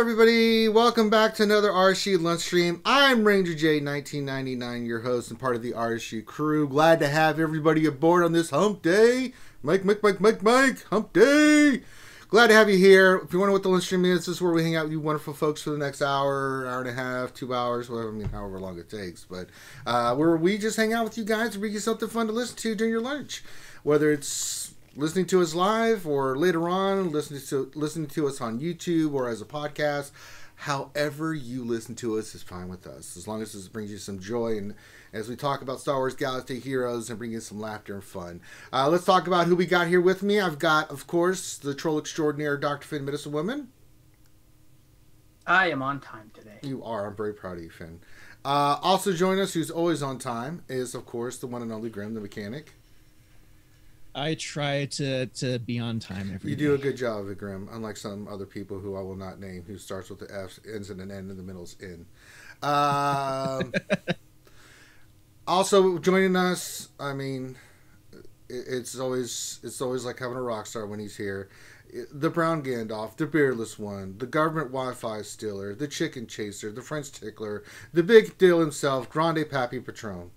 everybody. Welcome back to another RSG Lunch Stream. I'm Ranger J 1999, your host and part of the RSG crew. Glad to have everybody aboard on this hump day. Mike, hump day. Glad to have you here. If you wonder what the lunch stream is, this is where we hang out with you wonderful folks for the next hour, hour and a half, 2 hours, whatever, however long it takes. But where we just hang out with you guys and bring you something fun to listen to during your lunch. Whether it's listening to us live or later on listening to us on YouTube or as a podcast, however you listen to us is fine with us, as long as this brings you some joy and as we talk about Star Wars Galaxy Heroes and bring you some laughter and fun. Let's talk about who we got here with me. I've got, of course, the troll extraordinaire, Dr. Finn, Medicine Woman. I am on time today. You are. I'm very proud of you, Finn. Also join us, who's always on time, is, of course, the one and only Grim, the mechanic. I try to be on time every day. You do a good job of it, Grim, unlike some other people who I will not name, who starts with the F, ends in an N, and the middle's in. Also joining us, I mean, it's always like having a rock star when he's here. The brown Gandalf, the beardless one, the government Wi-Fi stealer, the chicken chaser, the French tickler, the big deal himself, Grande Pappy Patron.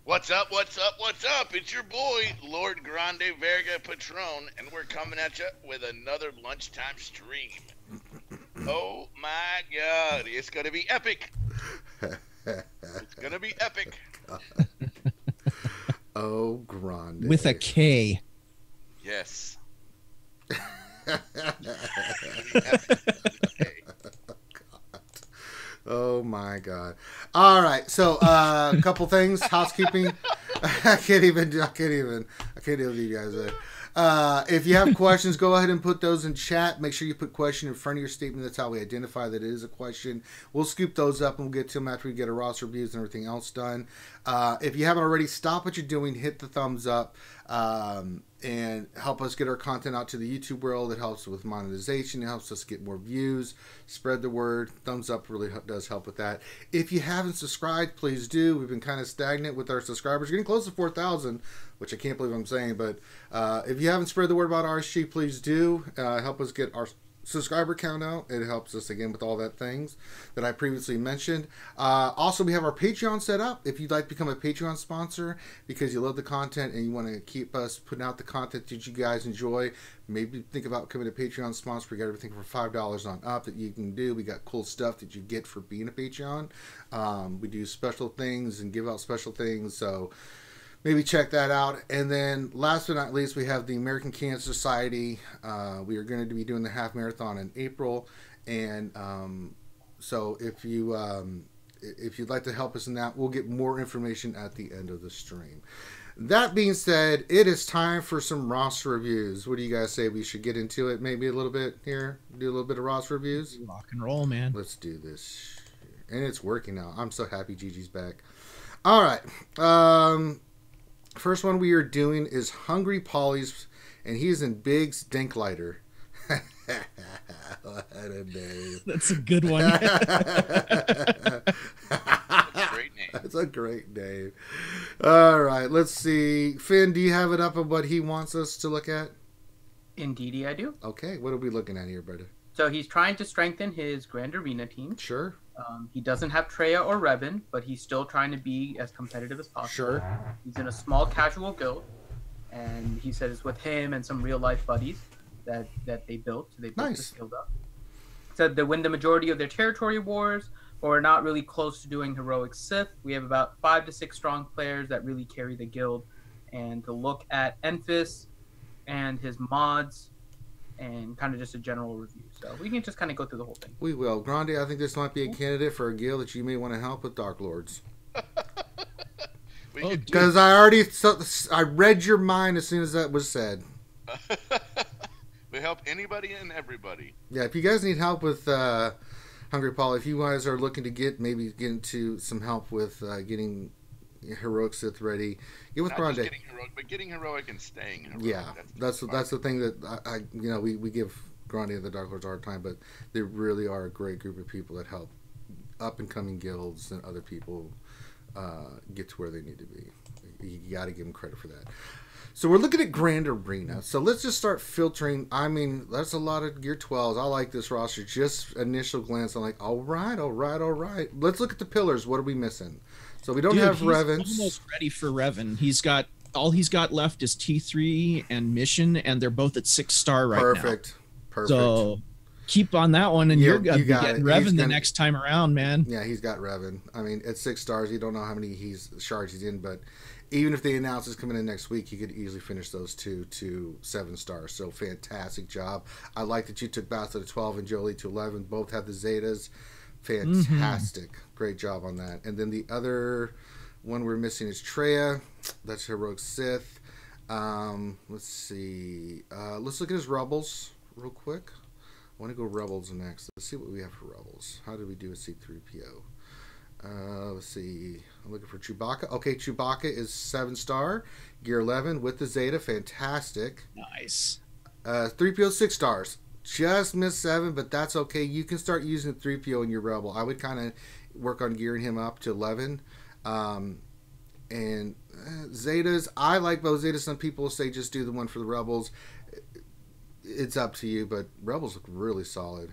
What's up? It's your boy, Lord Grande Verga Patron, and we're coming at you with another lunchtime stream. Oh my god, it's gonna be epic. It's gonna be epic. Oh, Grande. With a K. Yes. Oh my god. All right, so a couple things. Housekeeping. I can't even do you guys there. If you have questions, go ahead and put those in chat. Make sure you put question in front of your statement. That's how we identify that it is a question. We'll scoop those up and we'll get to them after we get our roster reviews and everything else done. If you haven't already, stop what you're doing, hit the thumbs up, and help us get our content out to the YouTube world. It helps with monetization. It helps us get more views. Spread the word. Thumbs up really does help with that. If you haven't subscribed, please do. We've been kind of stagnant with our subscribers. We're getting close to 4,000, which I can't believe I'm saying. But if you haven't spread the word about RSG, please do. Help us get our subscriber count out. It helps us again with all that things that I previously mentioned. Also, we have our Patreon set up. If you'd like to become a Patreon sponsor because you love the content and you want to keep us putting out the content that you guys enjoy, maybe think about becoming a Patreon sponsor. We got everything for $5 on up that you can do. We got cool stuff that you get for being a Patreon. We do special things and give out special things, so maybe check that out. And then last but not least, we have the American Cancer Society. We are going to be doing the half marathon in April. And so if you'd like to help us in that, we'll get more information at the end of the stream. That being said, it is time for some roster reviews. What do you guys say? We should get into it maybe a little bit here? Do a little bit of roster reviews? Rock and roll, man. Let's do this. And it's working now. I'm so happy Gigi's back. All right. First one we are doing is Hungry Polly's, and he's in Biggs Dinklighter. What a name. That's a good one. That's a great name. That's a great name. All right, let's see. Finn, do you have it up of what he wants us to look at? Indeedy, I do. Okay, what are we looking at here, brother? So he's trying to strengthen his Grand Arena team. Sure. He doesn't have Treya or Revan, but he's still trying to be as competitive as possible. Sure. He's in a small casual guild, and he said it's with him and some real-life buddies that they built. So they built this guild up. Said they win the majority of their territory wars, but we're not really close to doing heroic Sith. We have about 5 to 6 strong players that really carry the guild. And to look at Enfys and his mods, and kind of just a general review. So we can just kind of go through the whole thing. We will. Grande, I think this might be a candidate for a guild that you may want to help with Dark Lords. Because I read your mind as soon as that was said. We help anybody and everybody. Yeah, if you guys need help with Hungry Paul, if you guys are looking to get into some help with getting heroic Sith ready, get with Grande. Not just getting heroic, but getting heroic and staying heroic. Yeah, that's the thing that we give Grande and the Dark Lords a hard time, but they really are a great group of people that help up and coming guilds and other people get to where they need to be. You got to give them credit for that. So we're looking at Grand Arena. So let's just start filtering. I mean, that's a lot of Gear 12s. I like this roster. Just initial glance, I'm like, all right. Let's look at the pillars. What are we missing? So we don't have Revan. He's almost ready for Revan. He's got left is T3 and Mission, and they're both at 6-star right now. Perfect. So keep on that one, and you're gonna be getting Revan the next time around, man. Yeah, he's got Revan. I mean, at 6 stars, you don't know how many shards he's in, but even if they announce it's coming in next week, he could easily finish those 2 to 7 stars. So fantastic job. I like that you took Bastila to 12 and Jolie to 11. Both have the Zetas. Fantastic. Great job on that. And then the other one we're missing is Treya. That's Heroic Sith. Let's see. Let's look at his Rebels real quick. I want to go Rebels next. Let's see what we have for Rebels. How did we do with C-3PO? Let's see. I'm looking for Chewbacca. Okay, Chewbacca is 7-star. Gear 11 with the Zeta. Fantastic. Nice. 3PO 6 stars. Just missed 7, but that's okay. You can start using 3PO in your Rebel. I would kind of work on gearing him up to 11. And Zetas, I like both Zetas. Some people say just do the one for the Rebels. It's up to you, but Rebels look really solid.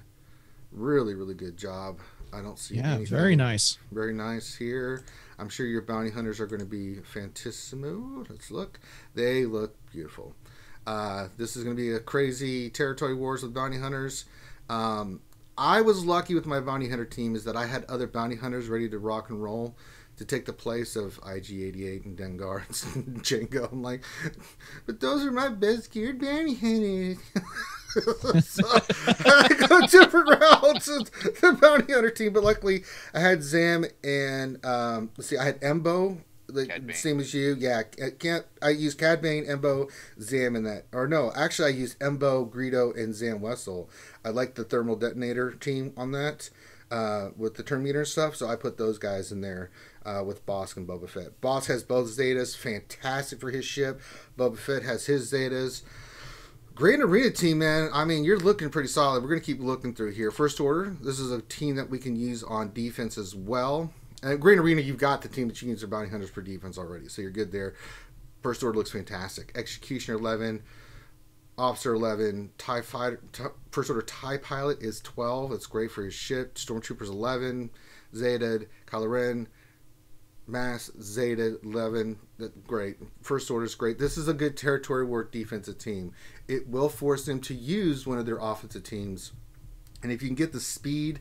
Really, really good job. I don't see anything. Very nice. Very nice here. I'm sure your bounty hunters are going to be fantissimo. Let's look. They look beautiful. This is going to be a crazy territory wars with bounty hunters. I was lucky with my bounty hunter team is that I had other bounty hunters ready to rock and roll to take the place of IG-88 and Dengar and Jango. I'm like, but those are my best geared bounty hunters. So I go different routes with the bounty hunter team, but luckily I had Zam and let's see, I had Embo. Same as you, yeah. I use Cad Bane, Embo, Zam, in that. Or no, actually, I use Embo, Greedo, and Zam Wessel. I like the thermal detonator team on that with the turn meter and stuff. So I put those guys in there with Bosk and Boba Fett. Bosk has both Zetas, fantastic for his ship. Boba Fett has his Zetas. Grand Arena team, man. I mean, you're looking pretty solid. We're gonna keep looking through here. First Order. This is a team that we can use on defense as well. And Grand Arena, you've got the team that you can use their bounty hunters for defense already, so you're good there. First Order looks fantastic. Executioner 11, Officer 11, TIE Fighter, First Order TIE Pilot is 12. It's great for his ship. Stormtroopers 11, Zeta, Kylo Ren, Mass, Zeta 11. Great. First Order is great. This is a good territory war defensive team. It will force them to use one of their offensive teams, and if you can get the speed,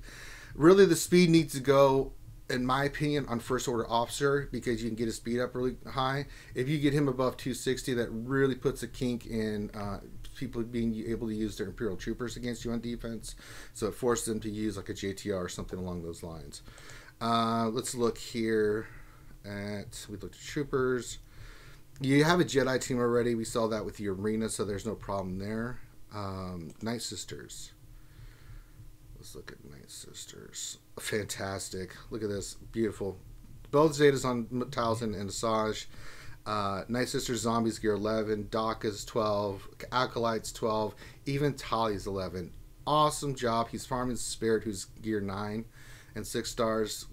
really the speed needs to go, in my opinion, on First Order Officer, because you can get his speed up really high. If you get him above 260, that really puts a kink in people being able to use their Imperial Troopers against you on defense. So it forces them to use like a JTR or something along those lines. Let's look here at, we looked at Troopers. You have a Jedi team already. We saw that with the Arena, so there's no problem there. Night Sisters. Let's look at Night Sisters. Fantastic. Look at this. Beautiful. Both Zetas on Talzin and Asajj. Night Sisters Zombies Gear 11. Daka's 12. Acolyte's 12. Even Tali's 11. Awesome job. He's farming Spirit, who's Gear 9 and 6 stars.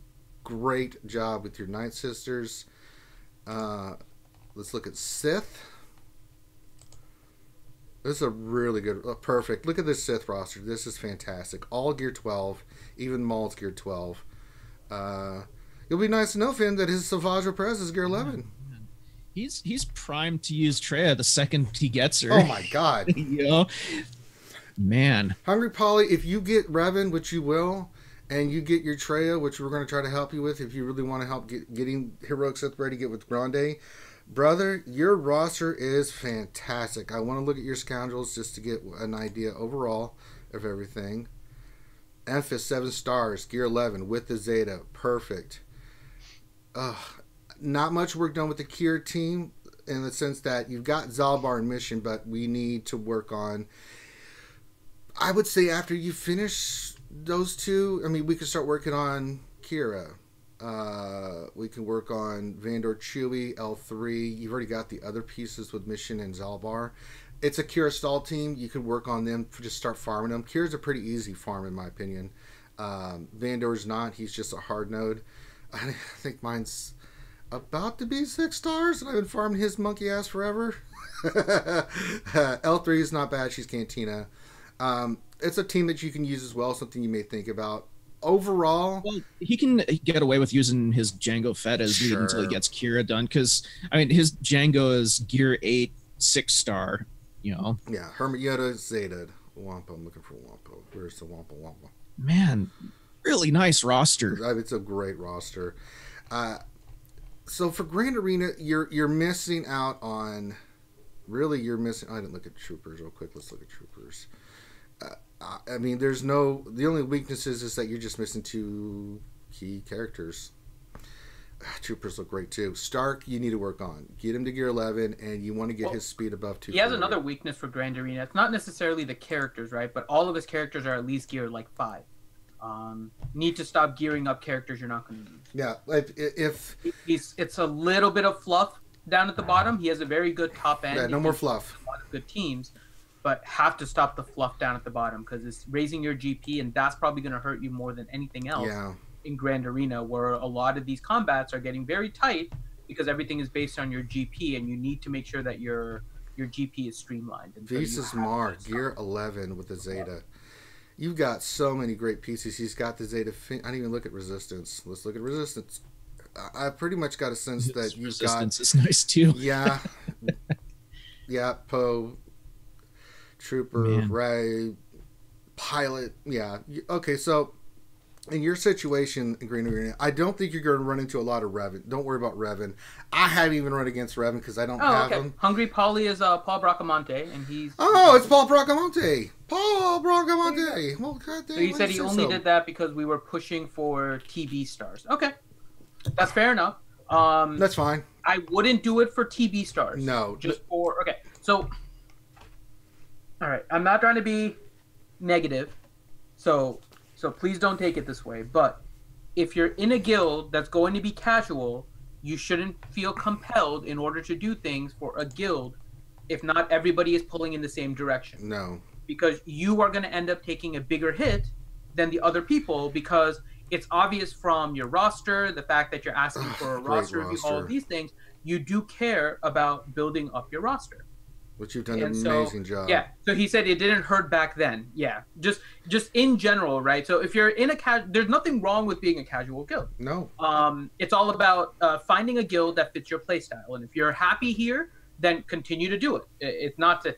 Great job with your Night Sisters. Let's look at Sith. This is a really good, perfect. Look at this Sith roster. This is fantastic. All Gear 12. Even Maul's Gear 12. It'll be nice to know, Finn, that his Savage Oprez is Gear 11. He's primed to use Treya the second he gets her. Oh my God. You know? Man. Hungry Polly, if you get Revan, which you will, and you get your Treya, which we're going to try to help you with, if you really want to help getting Heroic Sith ready to get with Grande, brother, your roster is fantastic. I want to look at your scoundrels just to get an idea overall of everything. Emphys 7 stars, Gear 11 with the Zeta, perfect. Not much work done with the Kier team in the sense that you've got Zalbar and Mission, but we need to work on. I would say after you finish those two, I mean, we can start working on Kira. We can work on Vandor Chewie, L3. You've already got the other pieces with Mission and Zalbar. It's a Kira stall team. You can work on them. Just start farming them. Kira's a pretty easy farm, in my opinion. Vandor's not. He's just a hard node. I think mine's... about to be 6 stars, and I've been farming his monkey ass forever. L3 is not bad. She's Cantina. It's a team that you can use as well, something you may think about. Overall, well, he can get away with using his Django Fett as lead until he gets Kira done, because I mean his Django is gear 8, 6 star, you know. Yeah, Hermit Yoda, Zeta, Wampa. I'm looking for Wampa. Where's the Wampa? Man, really nice roster. It's a great roster. So for Grand Arena, you're missing out on. Really, you're missing. I didn't look at Troopers real quick. Let's look at Troopers. I mean, the only weaknesses is that you're just missing 2 key characters. Troopers look great too. Stark, you need to work on. Get him to gear 11, and you want to get his speed above 2. He has another weakness for Grand Arena. It's not necessarily the characters, right? But all of his characters are at least geared like 5. Need to stop gearing up characters you're not going to use. Yeah, it's a little bit of fluff down at the bottom. He has a very good top end. Yeah, no more fluff. A lot of good teams. But have to stop the fluff down at the bottom because it's raising your GP, and that's probably going to hurt you more than anything else in Grand Arena, where a lot of these combats are getting very tight because everything is based on your GP, and you need to make sure that your GP is streamlined. And Visas Mar, gear 11 with the Zeta. You've got so many great pieces. He's got the Zeta. I didn't even look at Resistance. Let's look at Resistance. I pretty much got a sense that you've Resistance is nice too. Yeah. Yeah, Poe. Trooper, Ray, Pilot, yeah. Okay, so in your situation in Green Arena, I don't think you're going to run into a lot of Revan. Don't worry about Revan. I haven't even run against Revan because I don't have him. Hungry Polly is Paul Bracamonte, and he's... Oh, it's Paul Bracamonte. Paul Bracamonte. Well, goddamn. So you said he only did that because we were pushing for TB stars. Okay, that's fair enough. That's fine. I wouldn't do it for TB stars. No. Just for... Okay, so... All right, I'm not trying to be negative, so please don't take it this way. But if you're in a guild that's going to be casual, you shouldn't feel compelled in order to do things for a guild if not everybody is pulling in the same direction. No. Because you are going to end up taking a bigger hit than the other people because it's obvious from your roster, the fact that you're asking for a roster review, all of these things, you do care about building up your roster. Which you've done an amazing job. Yeah. So he said it didn't hurt back then. Yeah. Just in general, right? So if you're in there's nothing wrong with being a casual guild. No. It's all about finding a guild that fits your playstyle. And if you're happy here, then continue to do it. It's not to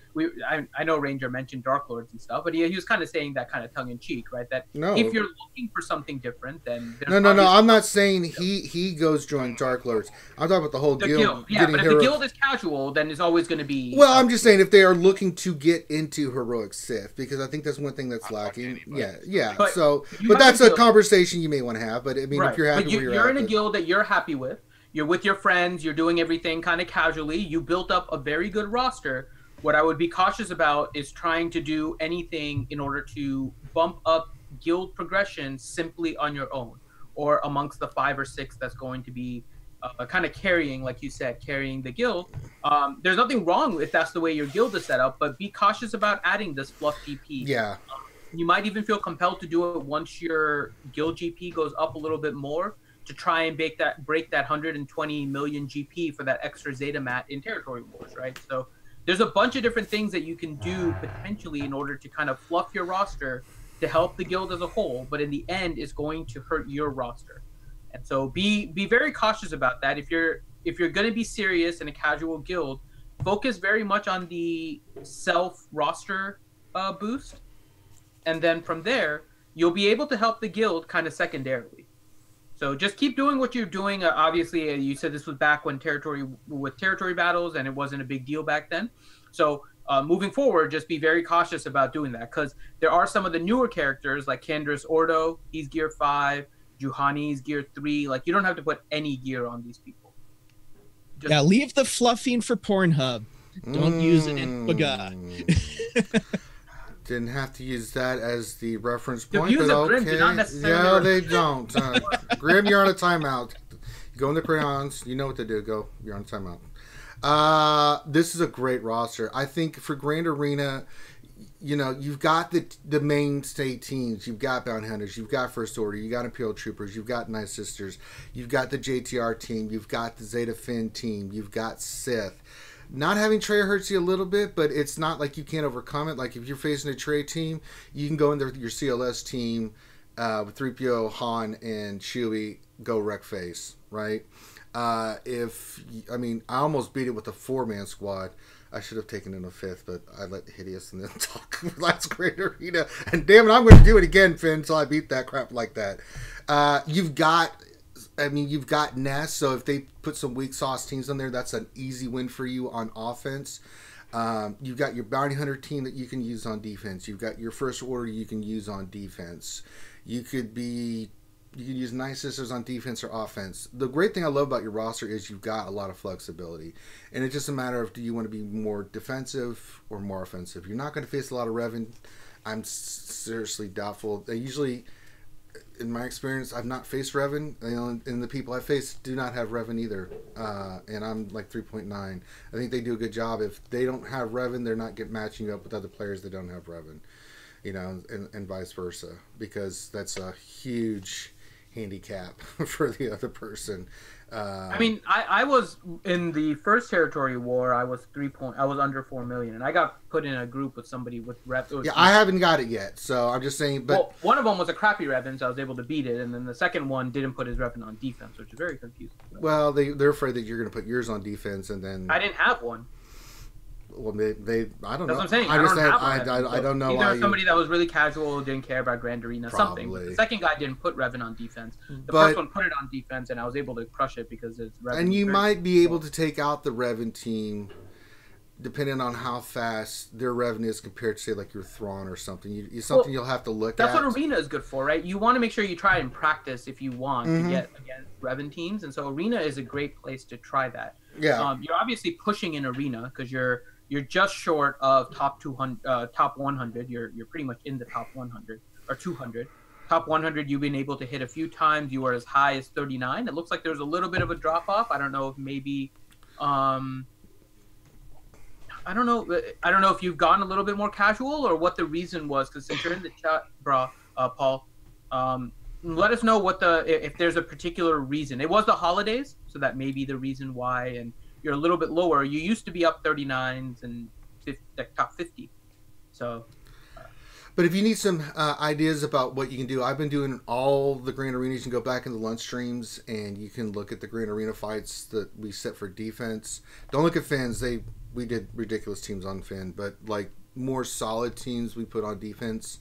I know Ranger mentioned Dark Lords and stuff, but he was kind of saying that kind of tongue in cheek, right? That if you're looking for something different, then no. I'm not saying he goes join Dark Lords. I'm talking about the whole guild. Yeah, but if the guild is casual, then it's always going to be. Well, I'm just saying if they are looking to get into heroic Sith, because I think that's one thing that's lacking. Yeah. But that's a conversation you may want to have. But I mean, if you're happy, but you're in a guild that you're happy with. You're with your friends, you're doing everything kind of casually, you built up a very good roster. What I would be cautious about is trying to do anything in order to bump up guild progression simply on your own or amongst the 5 or 6 that's going to be kind of carrying, like you said, carrying the guild. There's nothing wrong if that's the way your guild is set up, but be cautious about adding this fluff GP. Yeah. You might even feel compelled to do it once your guild GP goes up a little bit more, to try and break that 120 million GP for that extra Zeta mat in Territory Wars, right? So there's a bunch of different things that you can do potentially in order to kind of fluff your roster to help the guild as a whole, but in the end, it's going to hurt your roster. And so be very cautious about that. If you're going to be serious in a casual guild, focus very much on the self roster boost, and then from there, you'll be able to help the guild kind of secondarily. So just keep doing what you're doing. Obviously, you said this was back when territory battles, and it wasn't a big deal back then. So moving forward, just be very cautious about doing that, because there are some of the newer characters like Candra's Ordo. He's gear 5. Juhani's gear 3. Like, you don't have to put any gear on these people. Leave the fluffing for Pornhub. Don't use it in Baga. Didn't have to use that as the reference point, use but of Grim, okay. do not necessarily Yeah, they don't. Grim, you're on a timeout. Go in the crayons. You know what to do. Go. You're on a timeout. This is a great roster. I think for Grand Arena, you know, you've got the mainstay teams. You've got Bounty Hunters. You've got First Order. You've got Imperial Troopers. You've got Night Sisters. You've got the JTR team. You've got the Zeta Finn team. You've got Sith. Not having Trey hurts you a little bit, but it's not like you can't overcome it. Like if you're facing a Trey team, you can go in there with your CLS team with 3PO, Han, and Chewie, go wreck face, right? I almost beat it with a 4-man squad. I should have taken in a 5th, but I let Hideous and then talk last Great Arena. And damn it, I'm going to do it again, Finn, until I beat that crap like that. You've got Ness, so if they put some weak sauce teams on there, that's an easy win for you on offense. You've got your Bounty Hunter team that you can use on defense. You've got your First Order you can use on defense. You can use Night Sisters on defense or offense. The great thing I love about your roster is you've got a lot of flexibility. And it's just a matter of, do you want to be more defensive or more offensive? You're not going to face a lot of Revan. I'm seriously doubtful. They usually, in my experience, I've not faced Revan. And the people I face do not have Revan either. And I'm like 3.9. I think they do a good job. If they don't have Revan, they're not matching you up with other players that don't have Revan. You know, and vice versa. Because that's a huge handicap for the other person. I was in the first territory war. I was under 4 million, and I got put in a group with somebody with rep. Yeah, I haven't got it yet, so I'm just saying. But one of them was a crappy Revan, so I was able to beat it, and then the second one didn't put his Revan on defense, which is very confusing. Well, they're afraid that you're going to put yours on defense, and then I didn't have one. Well, they I don't know. That's what I'm saying. I don't know. Either somebody that was really casual, didn't care about Grand Arena, something. But the second guy didn't put Revan on defense. The first one put it on defense, and I was able to crush it because it's Revan. And you might be able to take out the Revan team, depending on how fast their Revan is compared to, say, like your Thrawn or something. You'll have to look at. That's what Arena is good for, right? You want to make sure you try and practice if you want to get against Revan teams, and so Arena is a great place to try that. Yeah. You're obviously pushing in Arena because you're just short of top 200, top 100. You're pretty much in the top 100 or 200. Top 100, you've been able to hit a few times. You were as high as 39. It looks like there's a little bit of a drop off. I don't know if maybe, I don't know if you've gone a little bit more casual or what the reason was. Because since you're in the chat, Paul, let us know if there's a particular reason. It was the holidays, so that may be the reason why. And you're a little bit lower. You used to be up 39s and top 50. So, but if you need some ideas about what you can do, I've been doing all the Grand Arenas. You can go back in the lunch streams and you can look at the Grand Arena fights that we set for defense. Don't look at Finn's. We did ridiculous teams on Finn, but like more solid teams we put on defense.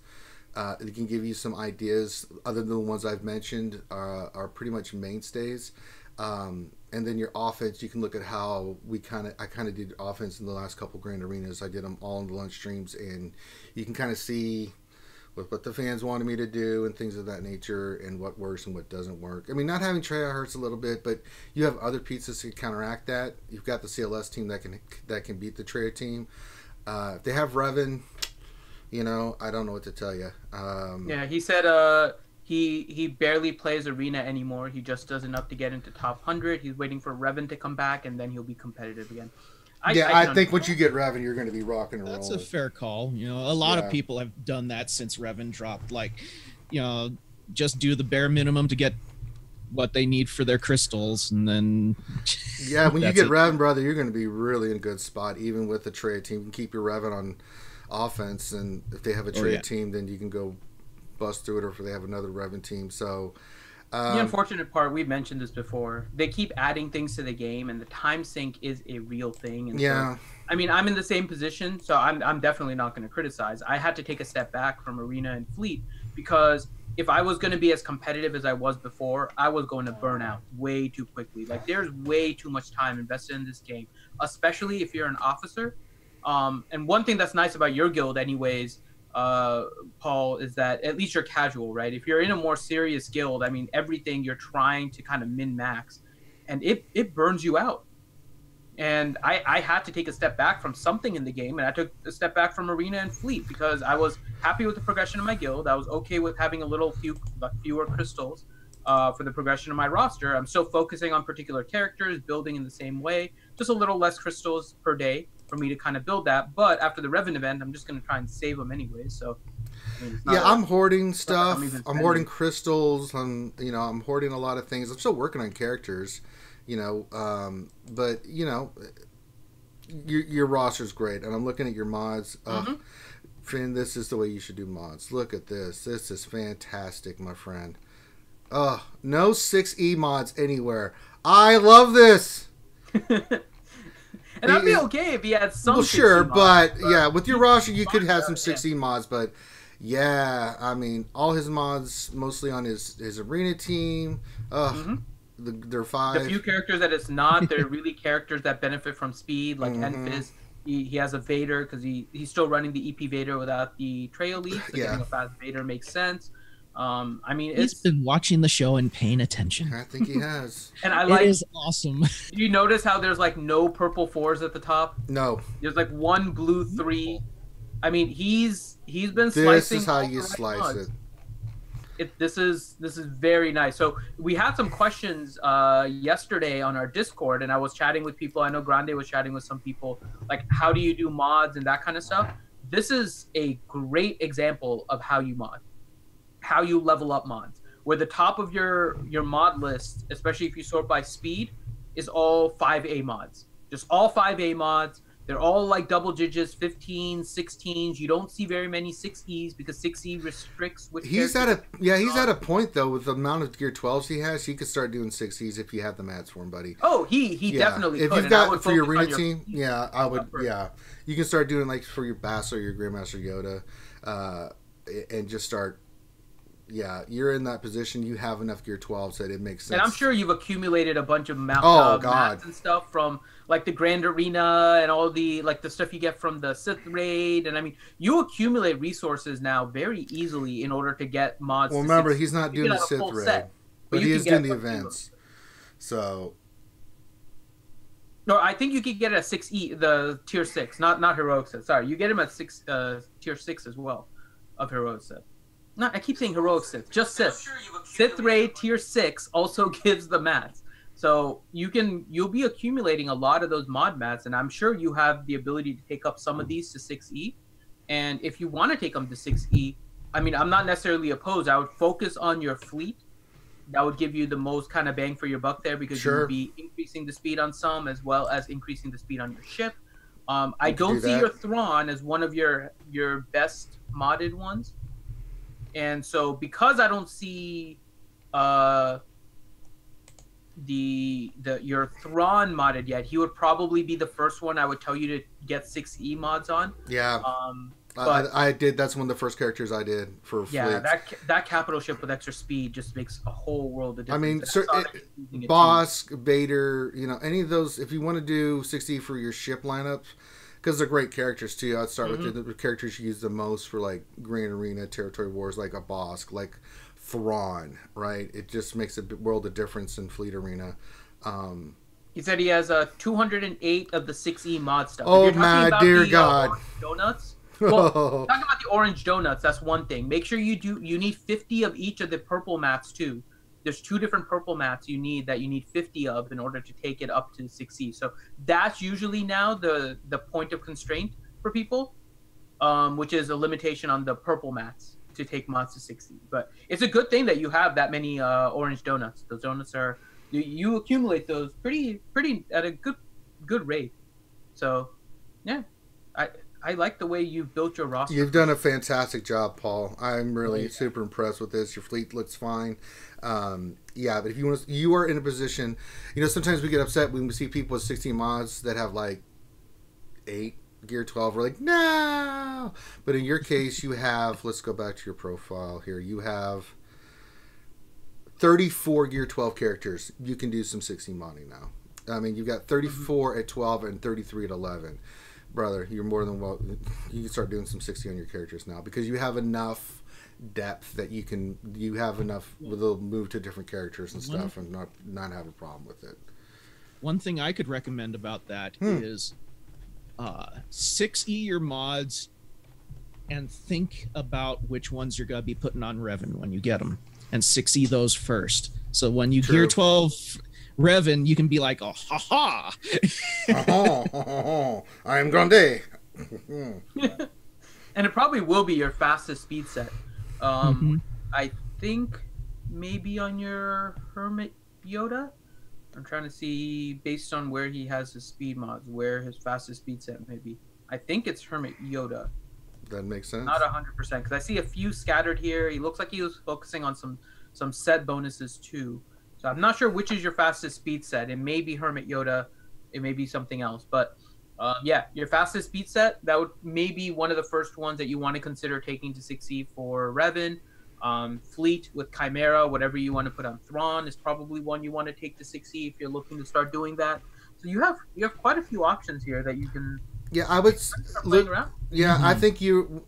It can give you some ideas other than the ones I've mentioned are pretty much mainstays. And then your offense, you can look at how I kind of did offense in the last couple Grand Arenas. I did them all in the lunch streams, and you can kind of see what the fans wanted me to do and things of that nature, and what works and what doesn't work. I mean, not having Trey hurts a little bit, but you have other pieces to counteract that. You've got the CLS team that can beat the Trey team. If they have Revan, I don't know what to tell you. Yeah, he said he barely plays Arena anymore. He just does enough to get into top 100. He's waiting for Revan to come back, and then he'll be competitive again. I think once you get Revan, you're going to be rocking and rolling. That's a fair call. A lot of people have done that since Revan dropped. Like, just do the bare minimum to get what they need for their crystals, and then when you get Revan, brother, you're going to be really in a good spot. Even with the trade team, you can keep your Revan on offense, and if they have a trade team, then you can go bust through it, or if they have another Revan team. So the unfortunate part, we've mentioned this before, they keep adding things to the game, and the time sink is a real thing. And so, I mean, I'm in the same position, so I'm definitely not going to criticize. I had to take a step back from Arena and Fleet because if I was going to be as competitive as I was before, I was going to burn out way too quickly. Like, there's way too much time invested in this game, especially if you're an officer. And one thing that's nice about your guild anyways, Paul, is that at least you're casual, right? If you're in a more serious guild, I mean, everything you're trying to kind of min-max, and it burns you out. And I had to take a step back from something in the game, and I took a step back from Arena and Fleet because I was happy with the progression of my guild. I was okay with having fewer crystals for the progression of my roster. I'm still focusing on particular characters, building in the same way, just a little less crystals per day. for me to kind of build that. But after the Revan event, I'm just going to try and save them anyway. So I mean, I'm hoarding stuff. I'm hoarding crystals. I'm hoarding a lot of things. I'm still working on characters, but your roster's great, and I'm looking at your mods. Friend, this is the way you should do mods. Look at this. This is fantastic, my friend. No 6E mods anywhere. I love this. And I'd be okay if he had some. Well, sure, but yeah, with your roster, you could have some 6E mods, but yeah, I mean, all his mods mostly on his arena team. They're 5. The few characters that it's not, they're really characters that benefit from speed, like Enfys. He has a Vader because he's still running the EP Vader without the trail lead. So getting a fast Vader makes sense. I mean, he's been watching the show and paying attention. I think he has. And it is awesome. Do you notice how there's like no purple 4s at the top? No. There's like 1 blue 3. I mean, he's been slicing. This is how you slice it. This is very nice. So we had some questions yesterday on our Discord, and I was chatting with people. I know Grande was chatting with some people, like how do you do mods and that kind of stuff. This is a great example of how you mod, how you level up mods. Where the top of your mod list, especially if you sort by speed, is all 5A mods. Just all 5A mods. They're all like double digits, 15, 16s. You don't see very many 6Es because 6E restricts which he's at a point though with the amount of gear 12s he has, he could start doing 6Es if you have the mats for him, buddy. Oh, he definitely if could. You've got for your arena team, I would you can start doing like for your Bastila, your Grandmaster Yoda, and just start. Yeah, you're in that position. You have enough gear 12 so that it makes sense. And I'm sure you've accumulated a bunch of mats and stuff from like the Grand Arena and all the the stuff you get from the Sith Raid. And I mean, you accumulate resources now very easily in order to get mods. Well, remember, he's not doing the Sith Raid, but he is doing the events. So. No, I think you could get a 6E, the tier 6, not heroic Sith. Sorry, you get him at tier 6 as well of heroic Sith. No, I keep saying heroic Sith, just Sith. Sith Raid tier 6 also gives the mats. So you'll be accumulating a lot of those mod mats, and I'm sure you have the ability to take up some of these to 6E. And if you want to take them to 6E, I mean, I'm not necessarily opposed. I would focus on your fleet. That would give you the most kind of bang for your buck there because you would be increasing the speed on some as well as increasing the speed on your ship. I don't see your Thrawn as one of your best modded ones. And so because I don't see your Thrawn modded yet, he would probably be the first one I would tell you to get 6E mods on. Yeah. But I did. That's one of the first characters I did for fleets. that capital ship with extra speed just makes a whole world of difference. I mean, Bosk, Vader, any of those. If you want to do 6E for your ship lineups, because they're great characters too. I'd start with the characters you use the most for like Grand Arena, Territory Wars, like a Bosk, like Thrawn, right? It just makes a world of difference in Fleet Arena. He said he has 208 of the 6E mod stuff. Oh my dear God! Donuts. Well, talking about the orange donuts, that's one thing. Make sure you need 50 of each of the purple mats too. There's 2 different purple mats you need 50 of in order to take it up to 6E. So that's usually now the point of constraint for people, which is a limitation on the purple mats to take mods to 6E. But it's a good thing that you have that many orange donuts. Those donuts are you accumulate those pretty at a good rate. So yeah, I like the way you've built your roster. You've done a fantastic job, Paul. I'm really super impressed with this. Your fleet looks fine. But if you are in a position, sometimes we get upset when we see people with 16 mods that have like 8 gear 12. We're like, no. But in your case, you have, let's go back to your profile here. You have 34 gear 12 characters. You can do some 16 modding now. I mean, you've got 34 at 12 and 33 at 11. Brother, you're more than welcome. You can start doing some 60 on your characters now because you have enough depth that you have enough with a move to different characters and stuff and not have a problem with it. One thing I could recommend about that is 6E your mods and think about which ones you're going to be putting on Revan when you get them and 6E those first. So when you gear 12 Revan, you can be like, oh, ha ha. I am Grande. And it probably will be your fastest speed set. I think maybe on your Hermit Yoda. I'm trying to see, based on where he has his speed mods, where his fastest speed set may be. I think it's Hermit Yoda. That makes sense. Not 100%, because I see a few scattered here. He looks like he was focusing on some set bonuses too. So I'm not sure which is your fastest speed set. It may be Hermit Yoda. It may be something else. But yeah, your fastest speed set, that would maybe one of the first ones that you want to consider taking to 6E for Revan. Fleet with Chimera, whatever you want to put on Thrawn is probably one you want to take to 6E if you're looking to start doing that. So you have quite a few options here that you can. Yeah, I would look around. Yeah, I think you're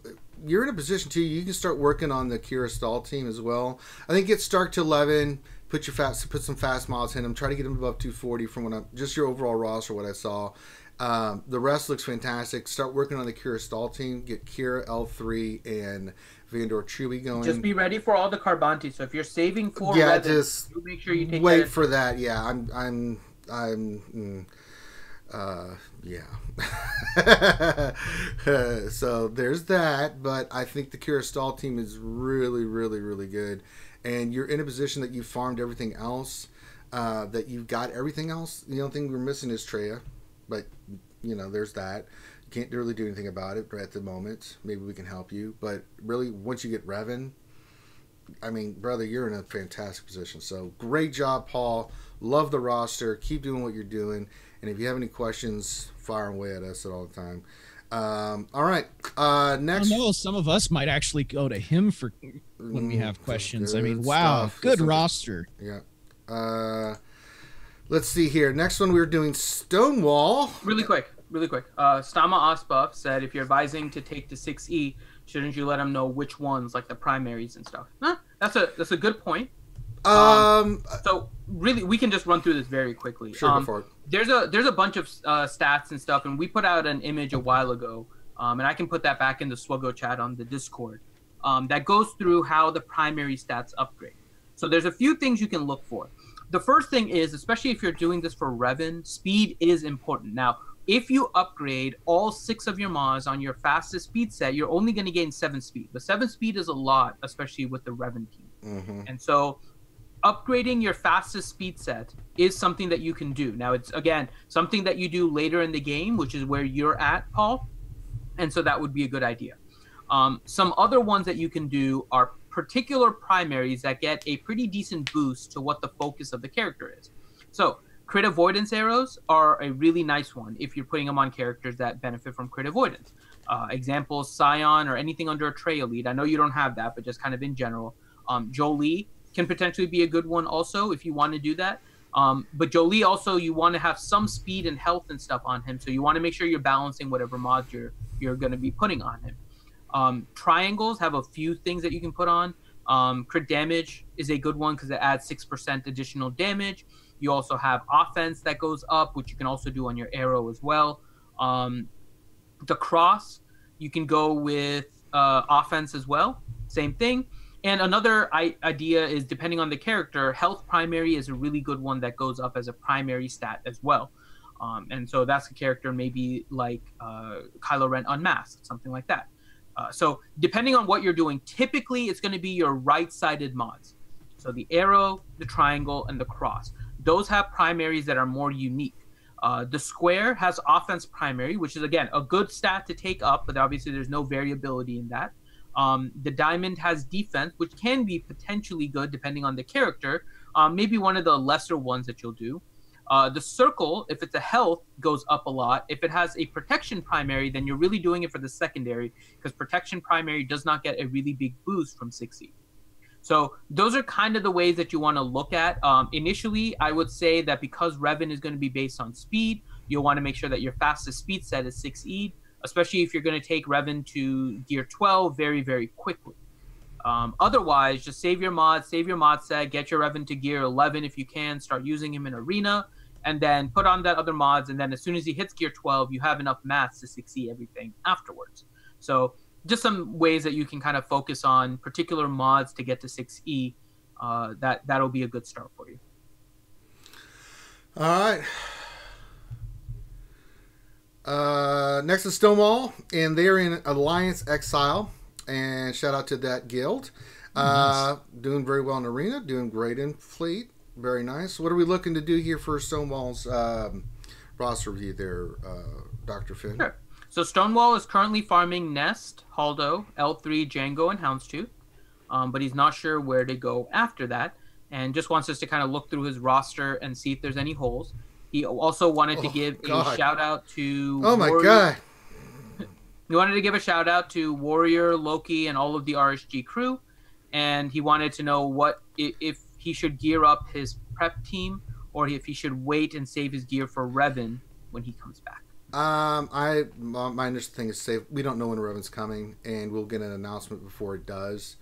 in a position too. You can start working on the Kira Stall team as well. I think get Stark to 11. Put some fast mods in him. Try to get him above 240 from just your overall roster. What I saw. The rest looks fantastic. Start working on the Kira Stall team. Get Kira, L3, and Vandor Chewie going. Just be ready for all the Carbanti. So if you're saving for Revan, just make sure you take wait for that. Yeah, so there's that. But I think the Kira Stall team is really, really, really good, and you're in a position that you farmed everything else. That you've got everything else. The only thing we're missing is Traya, but there's that. You can't really do anything about it at the moment. Maybe we can help you. But really, once you get Revan, I mean, brother, you're in a fantastic position. So great job, Paul. Love the roster. Keep doing what you're doing. And if you have any questions, fire away at us at all the time. All right. Next. I know some of us might actually go to him for when we have questions. I mean, wow. Stuff. Good roster. Yeah. Let's see here. Next one, we were doing Stonewall. Really quick. Stama Osbuff said, if you're advising to take the 6E, shouldn't you let them know which ones, like the primaries and stuff? Huh? That's a good point. So really, we can just run through this very quickly. Sure, go for it. There's a bunch of stats and stuff, and we put out an image a while ago, and I can put that back in the swgoh chat on the Discord. That goes through how the primary stats upgrade. So there's a few things you can look for. The first thing is, especially if you're doing this for Revan, speed is important. Now, if you upgrade all 6 of your mods on your fastest speed set, you're only going to gain 7 speed. But 7 speed is a lot, especially with the Revan team. Mm-hmm. And so upgrading your fastest speed set is something that you can do. Now, it's, again, something that you do later in the game, which is where you're at, Paul. And so that would be a good idea. Some other ones that you can do are particular primaries that get a pretty decent boost to what the focus of the character is. So crit avoidance arrows are a really nice one if you're putting them on characters that benefit from crit avoidance. Examples, Scion or anything under a Traya lead. I know you don't have that, but just kind of in general. Jolie can potentially be a good one also if you want to do that. But Jolie also, you want to have some speed and health and stuff on him, so you want to make sure you're balancing whatever mods you're going to be putting on him. Triangles have a few things that you can put on. Crit damage is a good one because it adds 6% additional damage. You also have offense that goes up, which you can also do on your arrow as well. The cross, you can go with offense as well. Same thing. And another idea is, depending on the character, health primary is a really good one that goes up as a primary stat as well. And so that's a character maybe like Kylo Ren Unmasked, something like that. So depending on what you're doing, typically it's going to be your right-sided mods. So the arrow, the triangle, and the cross. Those have primaries that are more unique. The square has offense primary, which is, again, a good stat to take up, but obviously there's no variability in that. The diamond has defense, which can be potentially good depending on the character. Maybe one of the lesser ones that you'll do. The circle, if it's a health, goes up a lot. If it has a protection primary, then you're really doing it for the secondary, because protection primary does not get a really big boost from 6E. So those are kind of the ways that you want to look at. Initially, I would say that because Revan is going to be based on speed, you'll want to make sure that your fastest speed set is 6E, especially if you're going to take Revan to gear 12 very, very quickly. Otherwise, just save your mod set, get your Revan to gear 11 if you can, start using him in Arena, and then put on that other mods, and then as soon as he hits gear 12, you have enough maths to 6E everything afterwards. So just some ways that you can kind of focus on particular mods to get to 6E. That'll be a good start for you. All right. Next is Stonewall, and they're in Alliance Exile. And shout out to that guild. Nice. Doing very well in Arena, doing great in Fleet. Very nice. What are we looking to do here for Stonewall's roster review there, Dr. Finn? Sure. So Stonewall is currently farming Nest, Haldo, L3, Django, and Houndstooth. But he's not sure where to go after that, and just wants us to kind of look through his roster and see if there's any holes. He also wanted to give a shout out to God. He wanted to give a shout out to Warrior, Loki, and all of the RSG crew, and he wanted to know what if he should gear up his prep team or if he should wait and save his gear for Revan when he comes back. My initial thing is save. We don't know when Revan's coming, and we'll get an announcement before it does.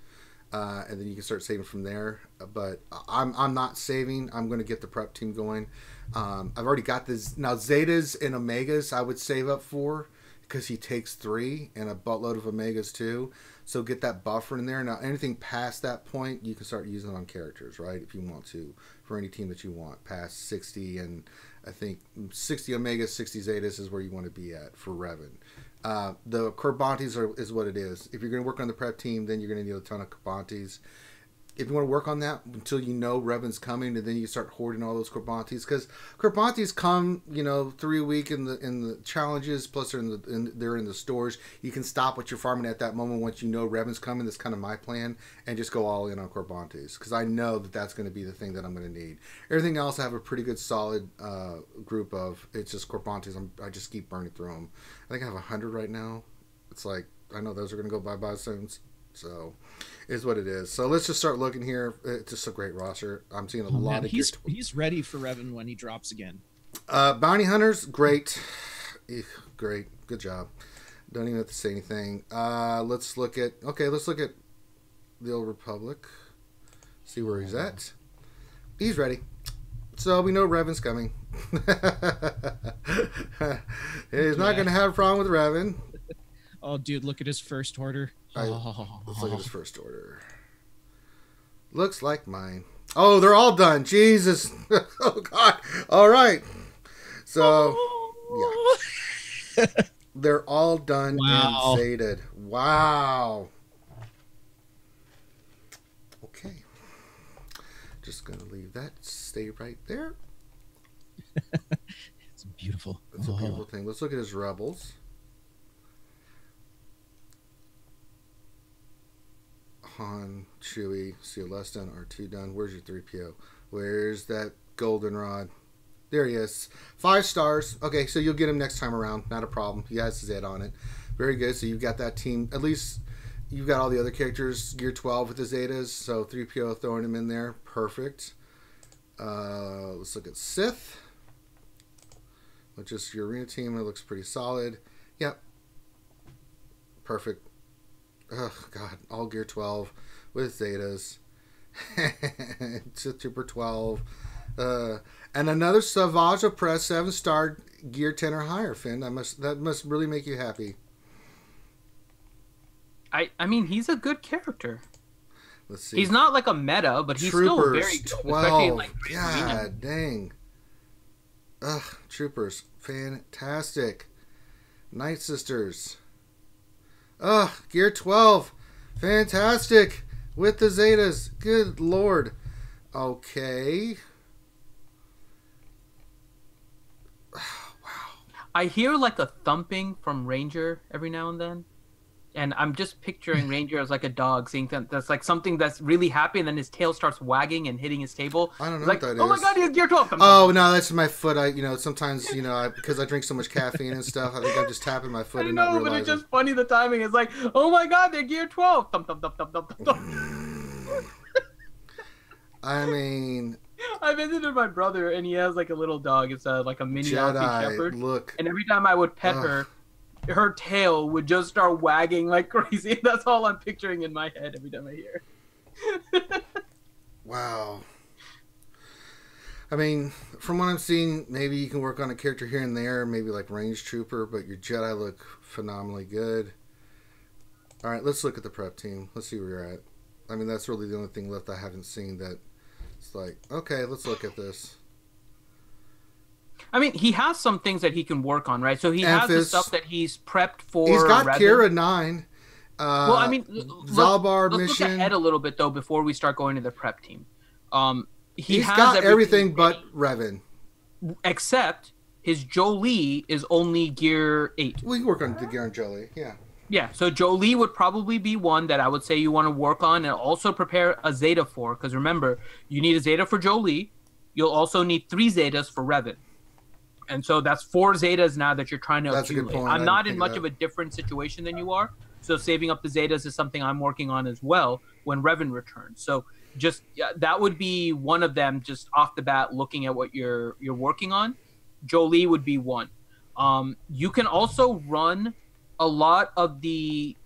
And then you can start saving from there. But I'm not saving. I'm going to get the prep team going. I've already got this. Now, Zetas and Omegas I would save up for because he takes 3 and a buttload of Omegas too. So get that buffer in there. Now, anything past that point, you can start using it on characters, right? If you want to, for any team that you want. Past 60 and I think 60 Omegas, 60 Zetas is where you want to be at for Revan. The Corbantes is what it is. If you're going to work on the prep team, then you're going to need a ton of Corbantes. If you want to work on that until you know Revan's coming, and then you start hoarding all those Corbantes, because Corbantes come, 3 a week in the challenges, plus they're in the stores. You can stop what you're farming at that moment once you know Revan's coming. That's kind of my plan, and just go all in on Corbantes, because I know that's going to be the thing that I'm going to need. Everything else I have a pretty good solid group of. It's just Corbantes. I just keep burning through them. I think I have 100 right now. It's like I know those are going to go bye soon. So, is what it is. So let's just start looking here. It's just a great roster. I'm seeing a lot of. He's ready for Revan when he drops again. Bounty Hunters, great, great, good job. Don't even have to say anything. Let's look at the Old Republic. See where he's at. He's ready. So we know Revan's coming. He's not going to have a problem with Revan. Oh, dude, look at his first order. Let's look at his first order. Looks like mine. Oh, they're all done. Jesus. Oh, God. All right. So, yeah. They're all done and sated. Wow. Okay. Just going to leave that. Stay right there. It's beautiful. It's a beautiful thing. Let's look at his rebels. Han, Chewie, CLS done, R2 done. Where's your 3PO? Where's that goldenrod? There he is. 5 stars. Okay, so you'll get him next time around. Not a problem. He has his head on it. Very good. So you've got that team. At least you've got all the other characters. Gear 12 with the Zetas. So 3PO throwing him in there. Perfect. Let's look at Sith. Which is your arena team. It looks pretty solid. Yep. Perfect. Oh, God. All Gear 12 with Zetas. Sith Trooper 12. And another Savage Press 7-star Gear 10 or higher, Finn. That must really make you happy. I mean, he's a good character. Let's see. He's not like a meta, but he's still very good. 12. God dang. Ugh, Troopers. Fantastic. Night Sisters. Ugh, Gear 12. Fantastic. With the Zetas. Good Lord. Okay. Wow. I hear like a thumping from Ranger every now and then. And I'm just picturing Ranger as like a dog, seeing that's like something that's really happy, and then his tail starts wagging and hitting his table. I don't know like, what that is. Oh my God, he has Gear 12. Oh no, that's my foot. Sometimes because I drink so much caffeine and stuff, I think I'm just tapping my foot and not realizing. But it's just funny. The timing is like, oh my God, they're Gear 12. Thump, thump, thump, thump, thump, thump. I mean, I visited my brother, and he has like a little dog. It's like a mini Aussie Shepherd. Look, and every time I would pet her tail would just start wagging like crazy. That's all I'm picturing in my head every time I hear. Wow. I mean, from what I'm seeing, maybe you can work on a character here and there, maybe like Range Trooper, but your Jedi look phenomenally good. All right, let's look at the prep team. Let's see where you're at. I mean, that's really the only thing left I haven't seen that it's like, okay, let's look at this. I mean, he has some things that he can work on, right? So he has the stuff that he's prepped for. He's got Revan. Kira 9. Well, I mean, Zalbar let's mission. look ahead a little bit though before we start going to the prep team. He's got everything but Revan, except his Jolie is only gear 8. We can work on the gear on Jolie, yeah. Yeah, so Jolie would probably be one that I would say you want to work on, and also prepare a Zeta for, because remember, you need a Zeta for Jolie. You'll also need 3 Zetas for Revan. And so that's 4 Zetas now that you're trying to accumulate. I'm not in much of a different situation than you are, so saving up the Zetas is something I'm working on as well when Revan returns. So just that would be one of them, just off the bat, looking at what you're working on. Jolie would be one. You can also run a lot of the...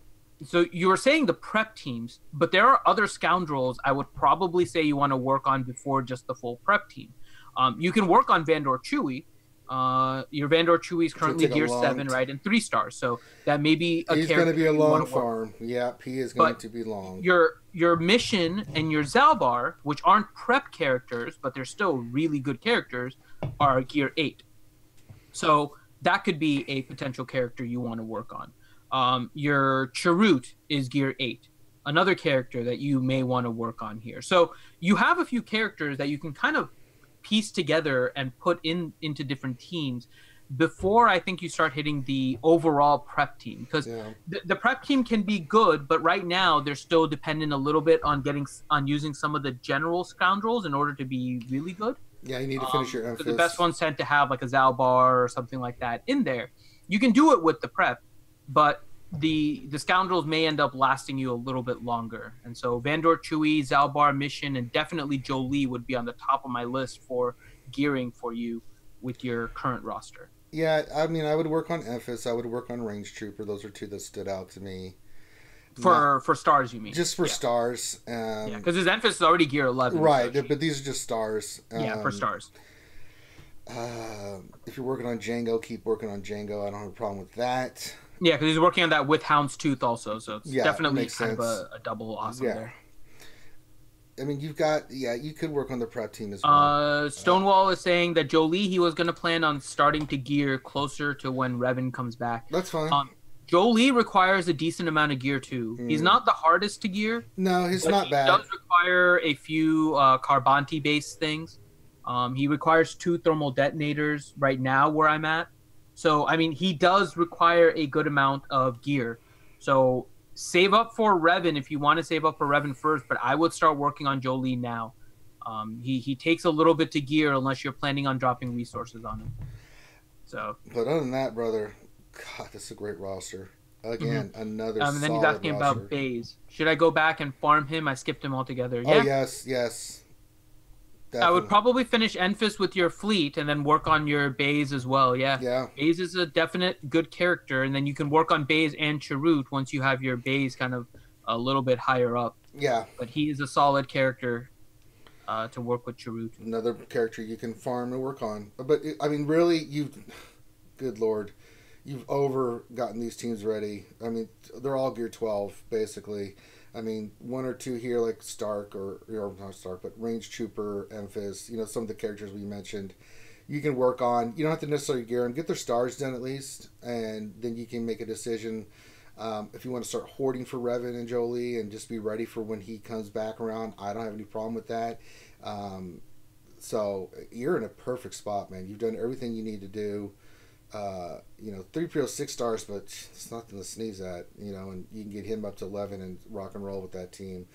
So you were saying the prep teams, but there are other scoundrels I would probably say you want to work on before just the full prep team. You can work on Vandor Chewie. Your Vandor Chewie is currently gear 7, right, and 3 stars. So that may be a He's going to be a long farm. Yep, he is going to be long. Your mission and your Zalbar, which aren't prep characters, but they're still really good characters, are gear 8. So that could be a potential character you want to work on. Your Chirrut is gear 8, another character that you may want to work on here. So you have a few characters that you can kind of piece together and put into different teams before I think you start hitting the overall prep team, because the prep team can be good, but right now they're still dependent a little bit on using some of the general scoundrels in order to be really good. Yeah, you need to finish your Emphas. The best ones tend to have like a Zalbar or something like that in there. You can do it with the prep, but the scoundrels may end up lasting you a little bit longer. And so Vandor Chewie, Zalbar mission, and definitely Jolie would be on the top of my list for gearing for you with your current roster. Yeah, I mean, I would work on Emphas. I would work on Range Trooper. Those are 2 that stood out to me. For stars, you mean? Just for stars. Yeah, because his Emphas is already gear 11. Right, but these are just stars. For stars. If you're working on Django, keep working on Django. I don't have a problem with that. Yeah, because he's working on that with Houndstooth also, so it's definitely kind of a double awesome there. I mean, you could work on the prep team as well. Stonewall is saying that Jolie, he was going to plan on starting to gear closer to when Revan comes back. That's fine. Jolie requires a decent amount of gear too. He's not the hardest to gear. No, he's not bad. He does require a few Carbanti-based things. He requires 2 thermal detonators right now where I'm at. So, I mean, he does require a good amount of gear. So, save up for Revan if you want to save up for Revan first, but I would start working on Jolie now. He takes a little bit to gear unless you're planning on dropping resources on him. So, but other than that, brother, God, this is a great roster. Again, another solid and then he's asking about Baze. Should I go back and farm him? I skipped him altogether. Oh, yes. Definitely. I would probably finish Enfys with your fleet and then work on your Baze as well. Yeah. Baze is a definite good character, and then you can work on Baze and Chirrut once you have your Baze kind of a little bit higher up. Yeah. But he is a solid character to work with Chirrut. Another character you can farm and work on. But, I mean, really, good Lord, you've gotten these teams ready. I mean, they're all gear 12, basically. I mean, 1 or 2 here, like Stark, or not Stark, but Range Trooper, Emphas, some of the characters we mentioned, you can work on. You don't have to necessarily gear them. Get their stars done at least, and then you can make a decision if you want to start hoarding for Revan and Jolie and just be ready for when he comes back around. I don't have any problem with that. So you're in a perfect spot, man. You've done everything you need to do. 3PO 6 stars, but it's nothing to sneeze at, and you can get him up to 11 and rock and roll with that team.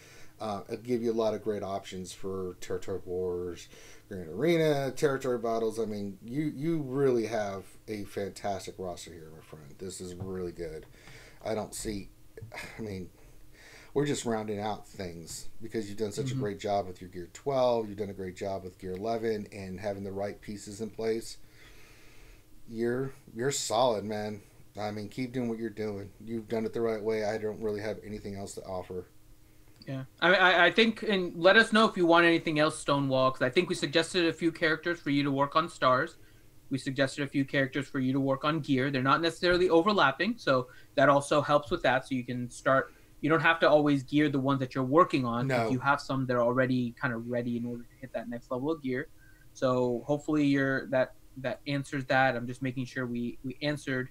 It'll give you a lot of great options for territory wars, Grand Arena, territory battles. I mean, you really have a fantastic roster here, my friend. This is really good. We're just rounding out things because you've done such a great job with your Gear 12. You've done a great job with Gear 11 and having the right pieces in place. You're solid, man. I mean, keep doing what you're doing. You've done it the right way. I don't really have anything else to offer. Yeah, I think, and let us know if you want anything else, Stonewall, because I think we suggested a few characters for you to work on stars. We suggested a few characters for you to work on gear. They're not necessarily overlapping, so that also helps with that. So you can start. You don't have to always gear the ones that you're working on. No. If you have some that are already kind of ready in order to hit that next level of gear. So hopefully that answers that. I'm just making sure we answered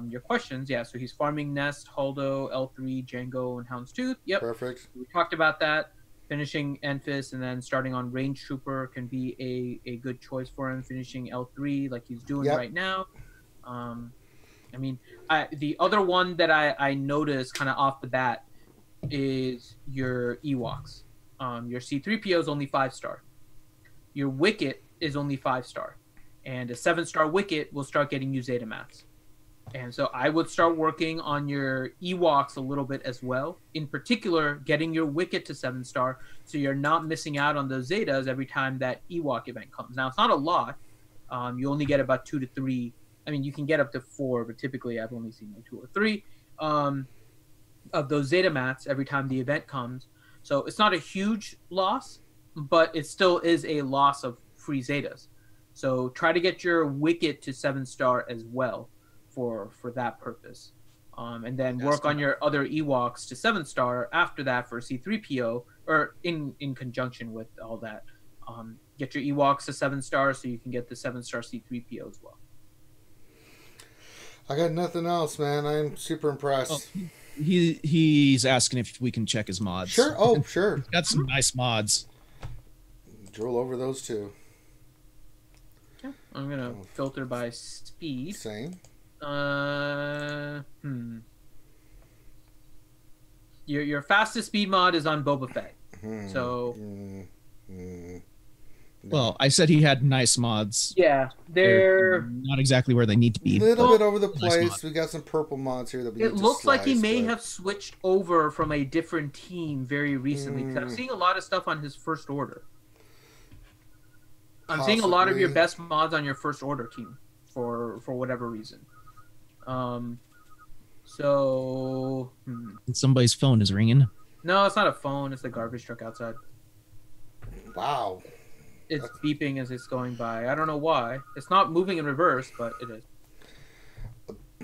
your questions. Yeah, so he's farming Nest, Haldo, L3, Django, and Houndstooth. Yep. Perfect. We talked about that. Finishing Enfys and then starting on Range Trooper can be a good choice for him. Finishing L3 like he's doing right now. I mean, the other one that I noticed kind of off the bat is your Ewoks. Your C-3PO is only 5-star. Your Wicket is only 5-star. And a 7-star Wicket will start getting you Zeta mats. And so I would start working on your Ewoks a little bit as well. In particular, getting your Wicket to 7-star so you're not missing out on those Zetas every time that Ewok event comes. Now, it's not a lot. You only get about 2 to 3. I mean, you can get up to 4, but typically I've only seen like 2 or 3 of those Zeta mats every time the event comes. So it's not a huge loss, but it still is a loss of free Zetas. So try to get your Wicket to 7-star as well for that purpose. And then work on your other Ewoks to 7-star after that for C-3PO, or in conjunction with all that. Get your Ewoks to 7-star so you can get the 7-star C-3PO as well. I got nothing else, man. I'm super impressed. Oh, he's asking if we can check his mods. Sure. Oh, sure. Got some nice mods. Drool over those two. Yeah. I'm gonna filter by speed. Same. Your fastest speed mod is on Boba Fett. So. Well, I said he had nice mods. Yeah, they're not exactly where they need to be. A little bit over the place. We got some purple mods here that we. It looks like he may have switched over from a different team very recently. Because I'm seeing a lot of stuff on his first order. I'm seeing a lot of your best mods on your first order team for whatever reason. So. Somebody's phone is ringing. No, it's not a phone. It's the garbage truck outside. Wow. It's beeping as it's going by. I don't know why. It's not moving in reverse, but it is.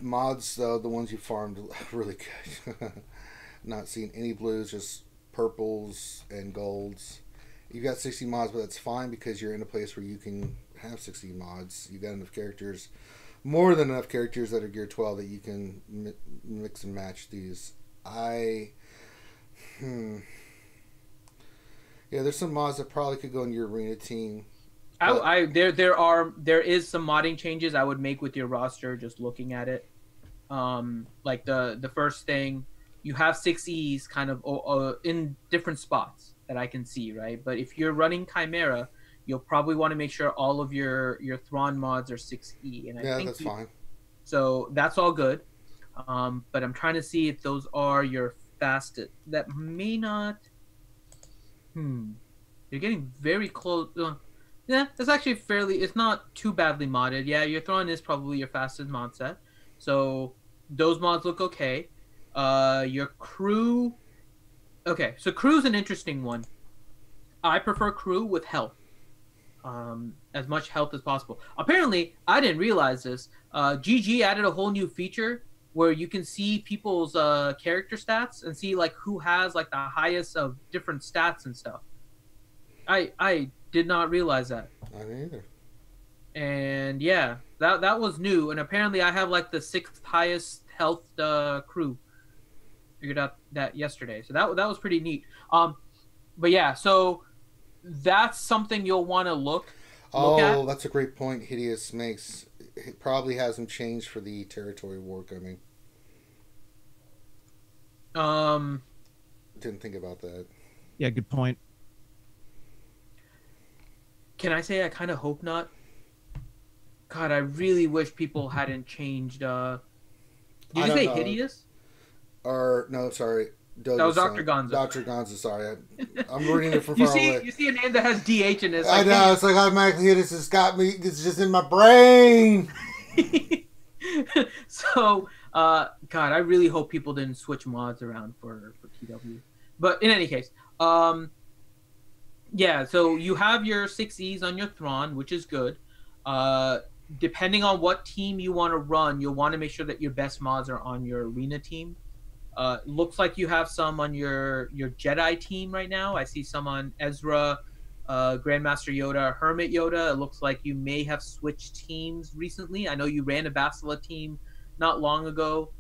Mods, though, the ones you farmed, really good. Not seeing any blues, just purples and golds. You got 60 mods, but that's fine because you're in a place where you can have 60 mods. You got enough characters, more than enough characters that are gear 12 that you can mix and match these. Yeah, there's some mods that probably could go in your arena team. There is some modding changes I would make with your roster just looking at it. Like the first thing, you have 6Es kind of in different spots that I can see, right? But if you're running Chimera, you'll probably want to make sure all of your Thrawn mods are 6E. And I think that's fine. So that's all good. But I'm trying to see if those are your fastest. That may not. You're getting very close. Yeah, it's actually fairly. It's not too badly modded. Yeah, your Thrawn is probably your fastest mod set. So those mods look okay. Your crew. Okay, so crew's an interesting one. I prefer crew with health. As much health as possible. Apparently, I didn't realize this. GG added a whole new feature where you can see people's character stats and see like who has like the highest of different stats and stuff. I did not realize that. I didn't either. And yeah, that was new. And apparently I have like the 6th highest health crew. Figured out that yesterday. So that was pretty neat. But yeah, so that's something you'll want to look at. That's a great point Hideous makes. It probably hasn't changed for the territory war coming. Didn't think about that. Yeah, good point. Can I say I kind of hope not? God, I really wish people hadn't changed. Did you say Hideous? Or no, sorry. That was Dr. Gonzo. Dr. Gonzo, sorry. I'm reading it from far away. You see a name that has DH in it. I know, it's like automatically Hideous has got me. It's just in my brain. So, God, I really hope people didn't switch mods around for TW. But in any case, yeah, so you have your 6Es on your Thrawn, which is good. Depending on what team you want to run, you'll want to make sure that your best mods are on your arena team. Looks like you have some on your Jedi team right now. I see some on Ezra, Grandmaster Yoda, Hermit Yoda. It looks like you may have switched teams recently. I know you ran a Bastila team not long ago.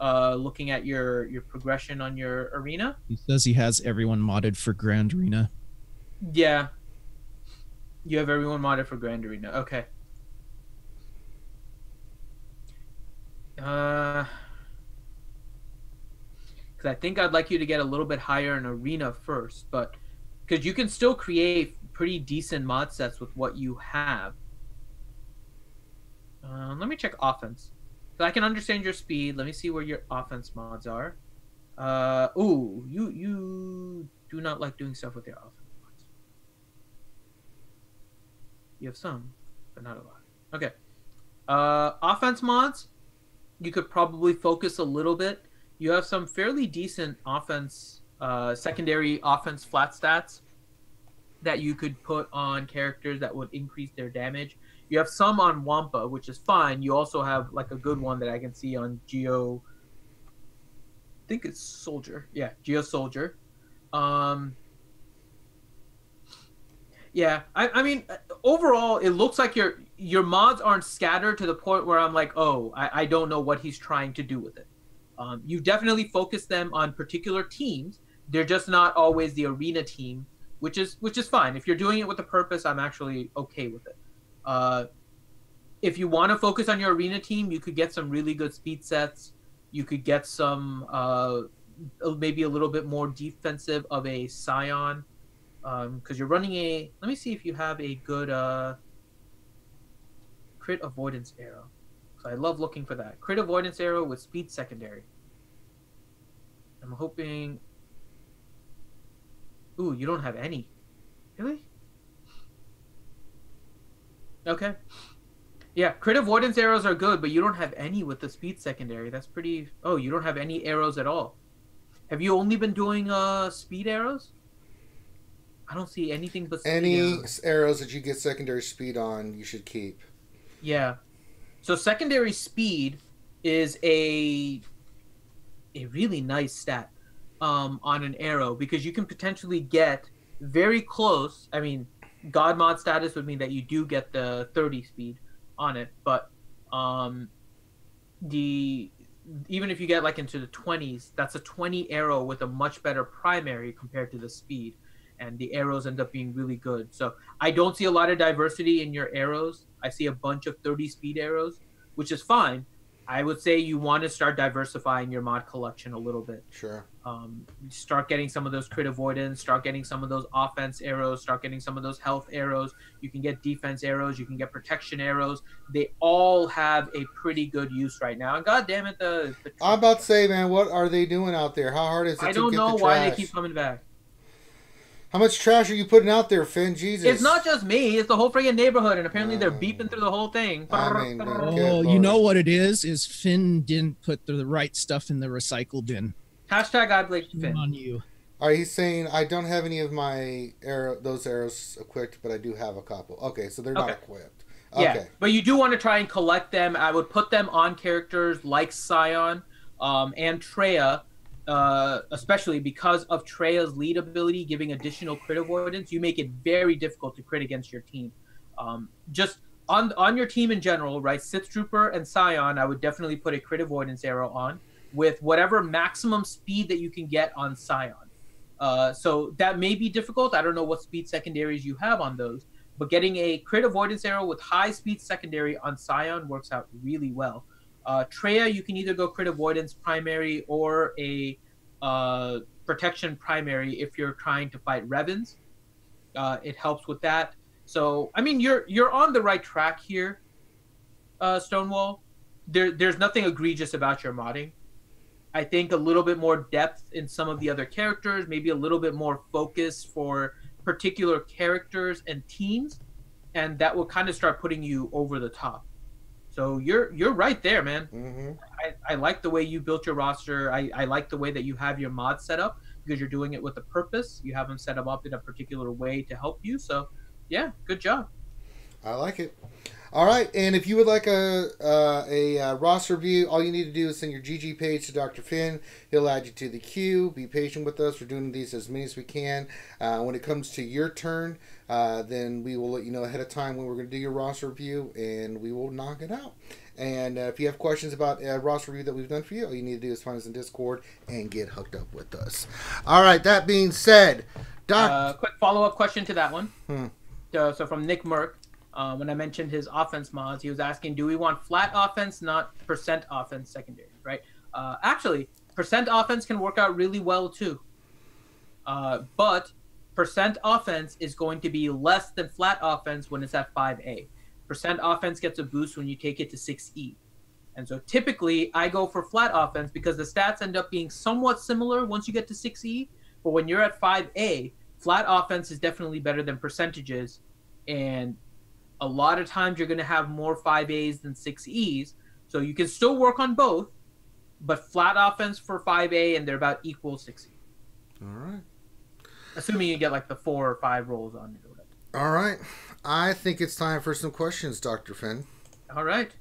Looking at your progression on your arena. He says he has everyone modded for Grand Arena. Yeah. You have everyone modded for Grand Arena. Okay. Because I think I'd like you to get a little bit higher in Arena first, but because you can still create pretty decent mod sets with what you have. Let me check offense. So I can understand your speed. Let me see where your offense mods are. Ooh, you do not like doing stuff with your offense mods. You have some, but not a lot. Okay. Offense mods, you could probably focus a little bit. You have some fairly decent offense, secondary offense flat stats that you could put on characters that would increase their damage. You have some on Wampa, which is fine. You also have like a good one that I can see on Geo. I think it's Soldier. Yeah, Geo Soldier. Yeah, I mean, overall, it looks like your mods aren't scattered to the point where I'm like, oh, I don't know what he's trying to do with it. You definitely focus them on particular teams. They're just not always the arena team, which is fine. If you're doing it with a purpose, I'm actually okay with it. If you want to focus on your arena team, you could get some really good speed sets. You could get some maybe a little bit more defensive of a Scion, because you're running a. Let me see if you have a good crit avoidance arrow. So I love looking for that crit avoidance arrow with speed secondary. I'm hoping. Ooh, you don't have any. Really? Okay. Yeah, crit avoidance arrows are good, but you don't have any with the speed secondary. That's pretty... Oh, you don't have any arrows at all. Have you only been doing speed arrows? I don't see anything but speed arrows that you get secondary speed on, you should keep. Yeah. So secondary speed is a really nice stat on an arrow, because you can potentially get very close. I mean, God mod status would mean that you do get the 30 speed on it, but even if you get like into the 20s, that's a 20 arrow with a much better primary compared to the speed, and the arrows end up being really good. So I don't see a lot of diversity in your arrows. I see a bunch of 30 speed arrows, which is fine. I would say you want to start diversifying your mod collection a little bit. Sure. Start getting some of those crit avoidance, start getting some of those offense arrows, start getting some of those health arrows. You can get defense arrows, you can get protection arrows. They all have a pretty good use right now. And God damn it, I'm about to say, man, what are they doing out there? How hard is it to get the trash? I don't know why they keep coming back. How much trash are you putting out there, Finn? Jesus. It's not just me. It's the whole friggin' neighborhood, and apparently they're beeping through the whole thing. You know what it is Finn didn't put the right stuff in the recycle bin. Hashtag I blame Finn. On you. All right, he's saying, I don't have any of my those arrows equipped, but I do have a couple. Okay, so they're not equipped. Okay. Yeah, but you do want to try and collect them. I would put them on characters like Scion and Treya, especially because of Treya's lead ability giving additional crit avoidance. You make it very difficult to crit against your team. Just on your team in general, right? Sith Trooper and Scion, I would definitely put a crit avoidance arrow on with whatever maximum speed that you can get on Scion. So that may be difficult. I don't know what speed secondaries you have on those, but getting a crit avoidance arrow with high speed secondary on Scion works out really well. Treya, you can either go crit avoidance primary or a protection primary if you're trying to fight Revens. It helps with that. So, I mean, you're on the right track here, Stonewall. There's nothing egregious about your modding. I think a little bit more depth in some of the other characters, maybe a little bit more focus for particular characters and teams, and that will kind of start putting you over the top. So you're right there, man. Mm-hmm. I like the way you built your roster. I like the way that you have your mods set up, because you're doing it with a purpose. You have them set them up in a particular way to help you. So, yeah, good job. I like it. All right, and if you would like a roster review, all you need to do is send your GG page to Dr. Finn. He'll add you to the queue. Be patient with us. We're doing these as many as we can. When it comes to your turn, then we will let you know ahead of time when we're going to do your roster review, and we will knock it out. And if you have questions about a roster review that we've done for you, all you need to do is find us in Discord and get hooked up with us. All right, that being said, quick follow-up question to that one. So from Nick Merck. When I mentioned his offense mods, he was asking, do we want flat offense, not percent offense secondary, right? Actually, percent offense can work out really well too. But percent offense is going to be less than flat offense when it's at 5A. Percent offense gets a boost when you take it to 6E. And so typically I go for flat offense because the stats end up being somewhat similar once you get to 6E. But when you're at 5A, flat offense is definitely better than percentages. And a lot of times you're going to have more 5As than 6Es. So you can still work on both, but flat offense for 5A and they're about equal 6E. All right. Assuming you get like the 4 or 5 rolls on it or whatever. All right. I think it's time for some questions, Dr. Finn. All right.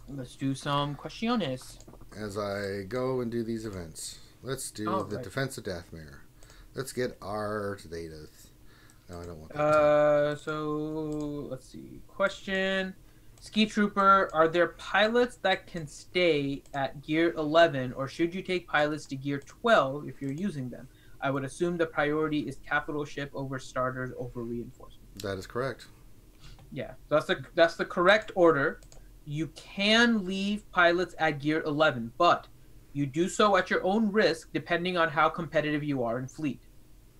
Let's do some questiones. As I go and do these events, let's do the Defense of Dathmere. Let's get our data. No, I don't want that. So let's see. Question: Ski Trooper, are there pilots that can stay at Gear 11, or should you take pilots to Gear 12 if you're using them? I would assume the priority is capital ship over starters over reinforcement. That is correct. Yeah, that's the correct order. You can leave pilots at Gear 11, but you do so at your own risk, depending on how competitive you are in fleet,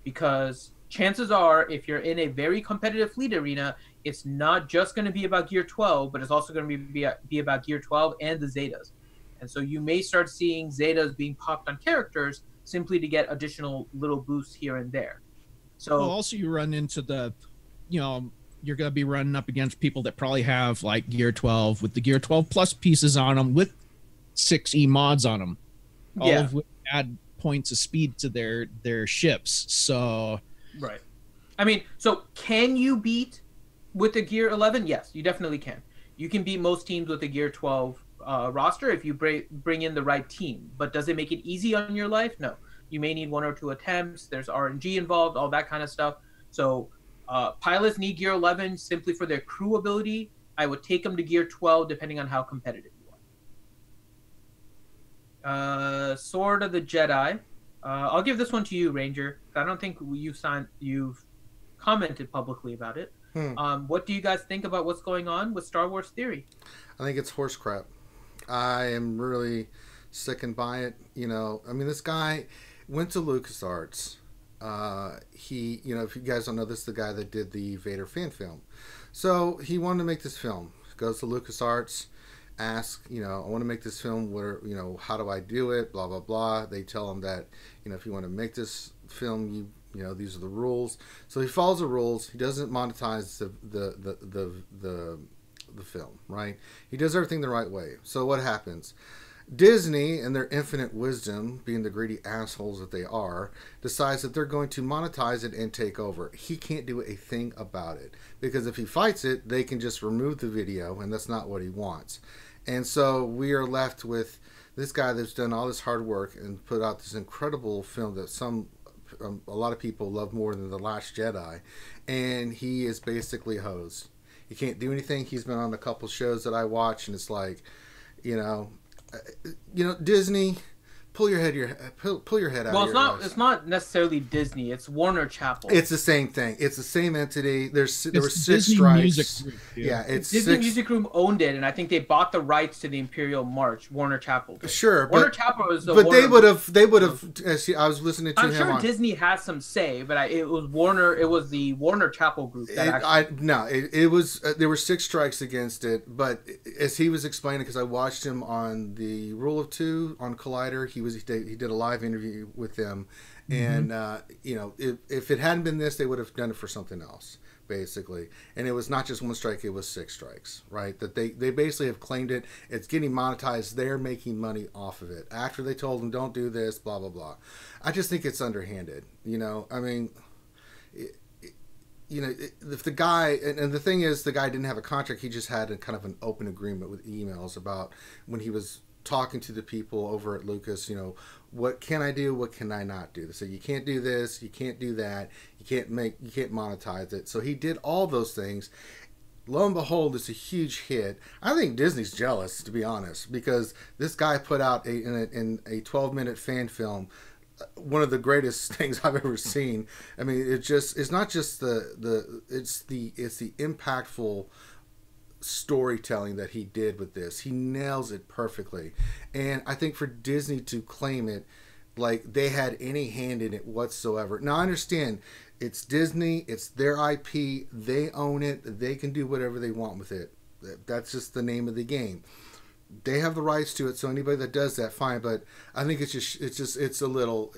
because chances are, if you're in a very competitive fleet arena, it's not just going to be about Gear 12, but it's also going to be about Gear 12 and the Zetas. And so you may start seeing Zetas being popped on characters simply to get additional little boosts here and there. So also you run into you're going to be running up against people that probably have like Gear 12 with the Gear 12 plus pieces on them with 6E mods on them. All of which add points of speed to their ships. So... Right. I mean, so can you beat with a Gear 11? Yes, you definitely can. You can beat most teams with a Gear 12 roster if you bring in the right team. But does it make it easy on your life? No. You may need 1 or 2 attempts. There's RNG involved, all that kind of stuff. So pilots need Gear 11 simply for their crew ability. I would take them to Gear 12 depending on how competitive you are. Sword of the Jedi. I'll give this one to you, Ranger. I don't think you've commented publicly about it. What do you guys think about what's going on with Star Wars Theory? I think it's horse crap. I am really sickened by it. I mean, this guy went to LucasArts. He, if you guys don't know, this is the guy that did the Vader fan film. So he wanted to make this film. Goes to LucasArts. Ask, I want to make this film, how do I do it, blah, blah, blah. They tell him that, if you want to make this film, these are the rules. So he follows the rules. He doesn't monetize the film, right? He does everything the right way. So what happens? Disney, in their infinite wisdom, being the greedy assholes that they are, decides that they're going to monetize it and take over. He can't do a thing about it, because if he fights it, they can just remove the video, and that's not what he wants. And so we are left with this guy that's done all this hard work and put out this incredible film that a lot of people love more than The Last Jedi, and he is basically hosed. He can't do anything. He's been on a couple shows that I watch, and it's like, Disney, pull your head out. Well, it's not necessarily Disney. It's Warner Chappell. It's the same thing. It's the same entity. There were 6 Disney strikes. Music Group, yeah, it's Disney Music Group owned it, and I think they bought the rights to the Imperial March. Warner Chappell did. Sure, Warner Chappell was the. But Warner they would have. I was listening to him. I'm sure Disney has some say, but it was Warner. It was the Warner Chappell group that it was. There were 6 strikes against it, but as he was explaining, because I watched him on the Rule of Two on Collider, he did a live interview with them, and if it hadn't been this, they would have done it for something else, basically. And it was not just 1 strike, it was 6 strikes, right? That they basically have claimed it. It's getting monetized. They're making money off of it after they told them don't do this, blah blah blah. I just think it's underhanded. I mean, you know, if the guy, and the thing is, the guy didn't have a contract. He just had a kind of an open agreement with emails about when he was talking to the people over at Lucas, you know, what can I do? What can I not do? They said, you can't do this. You can't do that. You can't monetize it. So he did all those things. Lo and behold, it's a huge hit. I think Disney's jealous, to be honest, because this guy put out in a 12-minute fan film, one of the greatest things I've ever seen. I mean, it's not just it's the impactful storytelling that he did with this. He nails it perfectly. And I think for Disney to claim it like they had any hand in it whatsoever. Now I understand it's Disney, it's their IP, they own it, they can do whatever they want with it. That's just the name of the game. They have the rights to it, so anybody that does that, fine. But I think it's a little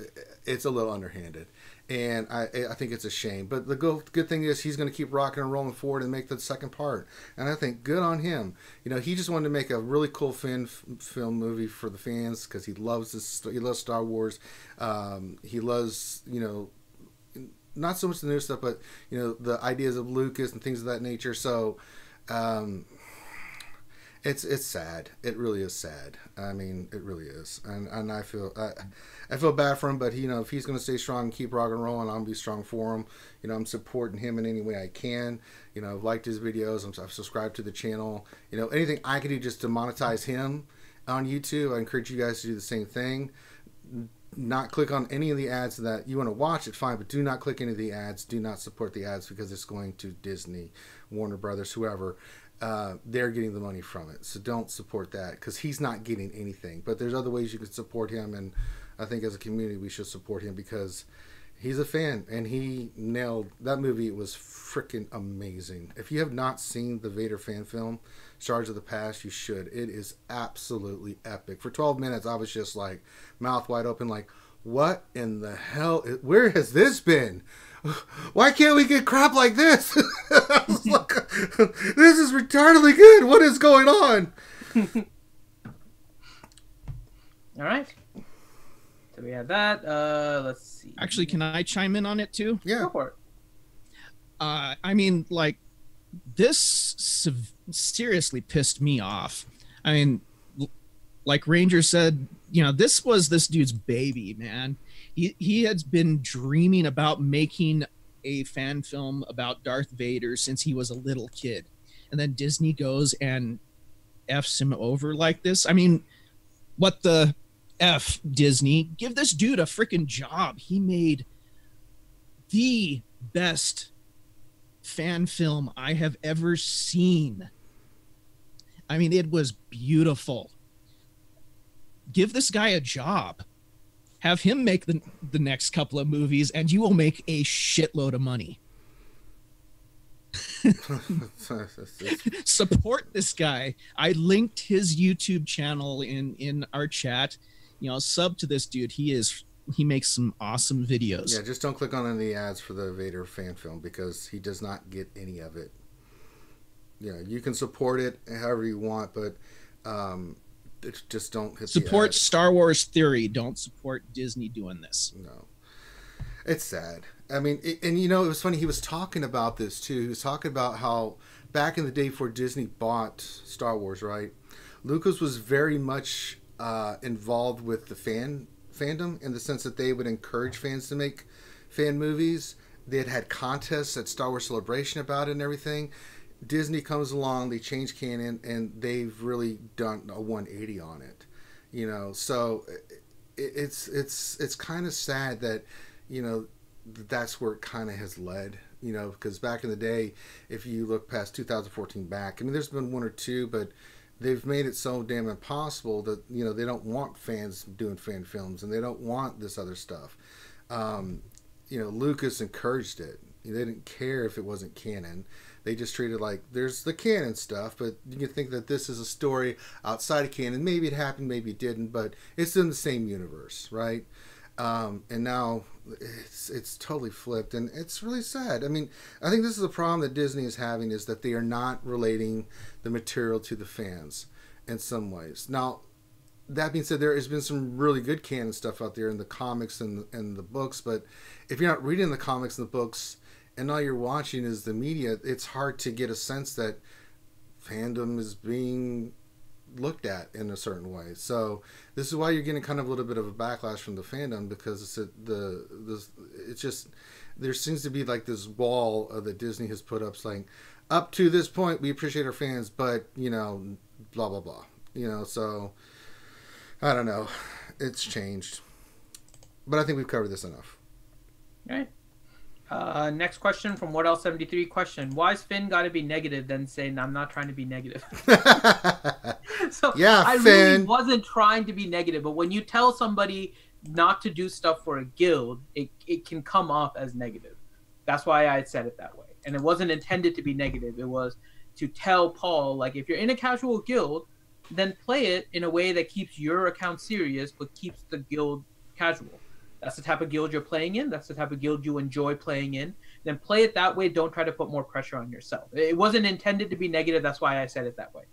underhanded, and I think it's a shame. But the good thing is he's going to keep rocking and rolling forward and make the second part, and I think good on him. You know, he just wanted to make a really cool film movie for the fans because he loves this. He loves Star Wars. He loves, you know, not so much the new stuff, but you know, the ideas of Lucas and things of that nature. So. It's sad. It really is sad. I mean, it really is, and I feel bad for him. But you know, if he's going to stay strong and keep rock and rolling, I'm gonna be strong for him. You know, I'm supporting him in any way I can. You know, I've liked his videos. I've subscribed to the channel. You know, anything I can do just to monetize him on YouTube, I encourage you guys to do the same thing. Not click on any of the ads that you want to watch it, fine, but do not click any of the ads. Do not support the ads because it's going to Disney, Warner Brothers, whoever. They're getting the money from it, so don't support that because he's not getting anything. But there's other ways you can support him, and I think as a community we should support him because he's a fan and he nailed that movie. It was freaking amazing. If you have not seen the Vader fan film, Shards of the Past, you should. It is absolutely epic. For 12 minutes, I was just like mouth wide open, like, what in the hell? Where has this been? Why can't we get crap like this? I was like, this is retardedly good. What is going on? All right. So we had that. Let's see. Actually, can I chime in on it too? Yeah. Go for it. I mean, like, this seriously pissed me off. I mean, like Ranger said, you know, this was this dude's baby, man. He has been dreaming about making a fan film about Darth Vader since he was a little kid. And then Disney goes and F's him over like this. I mean, what the F, Disney? Give this dude a freaking job. He made the best fan film I have ever seen. I mean, it was beautiful. Give this guy a job. Have him make the next couple of movies, and you will make a shitload of money. Support this guy. I linked his YouTube channel in our chat. You know, sub to this dude. He makes some awesome videos. Yeah, just don't click on any of the ads for the Vader fan film because he does not get any of it. You know, you can support it however you want, but just don't hit support Star Wars Theory. Don't support Disney doing this. No, it's sad. I mean, and you know, it was funny. He was talking about this too. He was talking about how back in the day before Disney bought Star Wars, right? Lucas was very much involved with the fandom in the sense that they would encourage fans to make fan movies. They had contests at Star Wars Celebration about it and everything. Disney comes along, they change canon, and they've really done a 180 on it, you know. So it's kind of sad that, you know, that's where it kind of has led, you know, because back in the day, if you look past 2014 back, I mean, there's been one or two, but they've made it so damn impossible that, you know, they don't want fans doing fan films and they don't want this other stuff. You know, Lucas encouraged it. They didn't care if it wasn't canon. They just treated like there's the canon stuff, but you can think that this is a story outside of canon. Maybe it happened, maybe it didn't, but it's in the same universe, right? And now it's totally flipped, and it's really sad. I mean, I think this is the problem that Disney is having is that they are not relating the material to the fans in some ways. Now, that being said, there has been some really good canon stuff out there in the comics and the books, but if you're not reading the comics and the books and all you're watching is the media, it's hard to get a sense that fandom is being looked at in a certain way. So this is why you're getting kind of a little bit of a backlash from the fandom, because it's just, there seems to be like this wall that Disney has put up saying, up to this point we appreciate our fans, but blah blah blah, so I don't know, it's changed, but I think we've covered this enough. All right. Next question from What Else 73. Question: why's Finn got to be negative? Then saying I'm not trying to be negative. So yeah, I Finn really wasn't trying to be negative, but when you tell somebody not to do stuff for a guild, it can come off as negative. That's why I said it that way, and it wasn't intended to be negative. It was to tell Paul, like, if you're in a casual guild, then play it in a way that keeps your account serious but keeps the guild casual. That's the type of guild you're playing in. That's the type of guild you enjoy playing in. Then play it that way. Don't try to put more pressure on yourself. It wasn't intended to be negative. That's why I said it that way.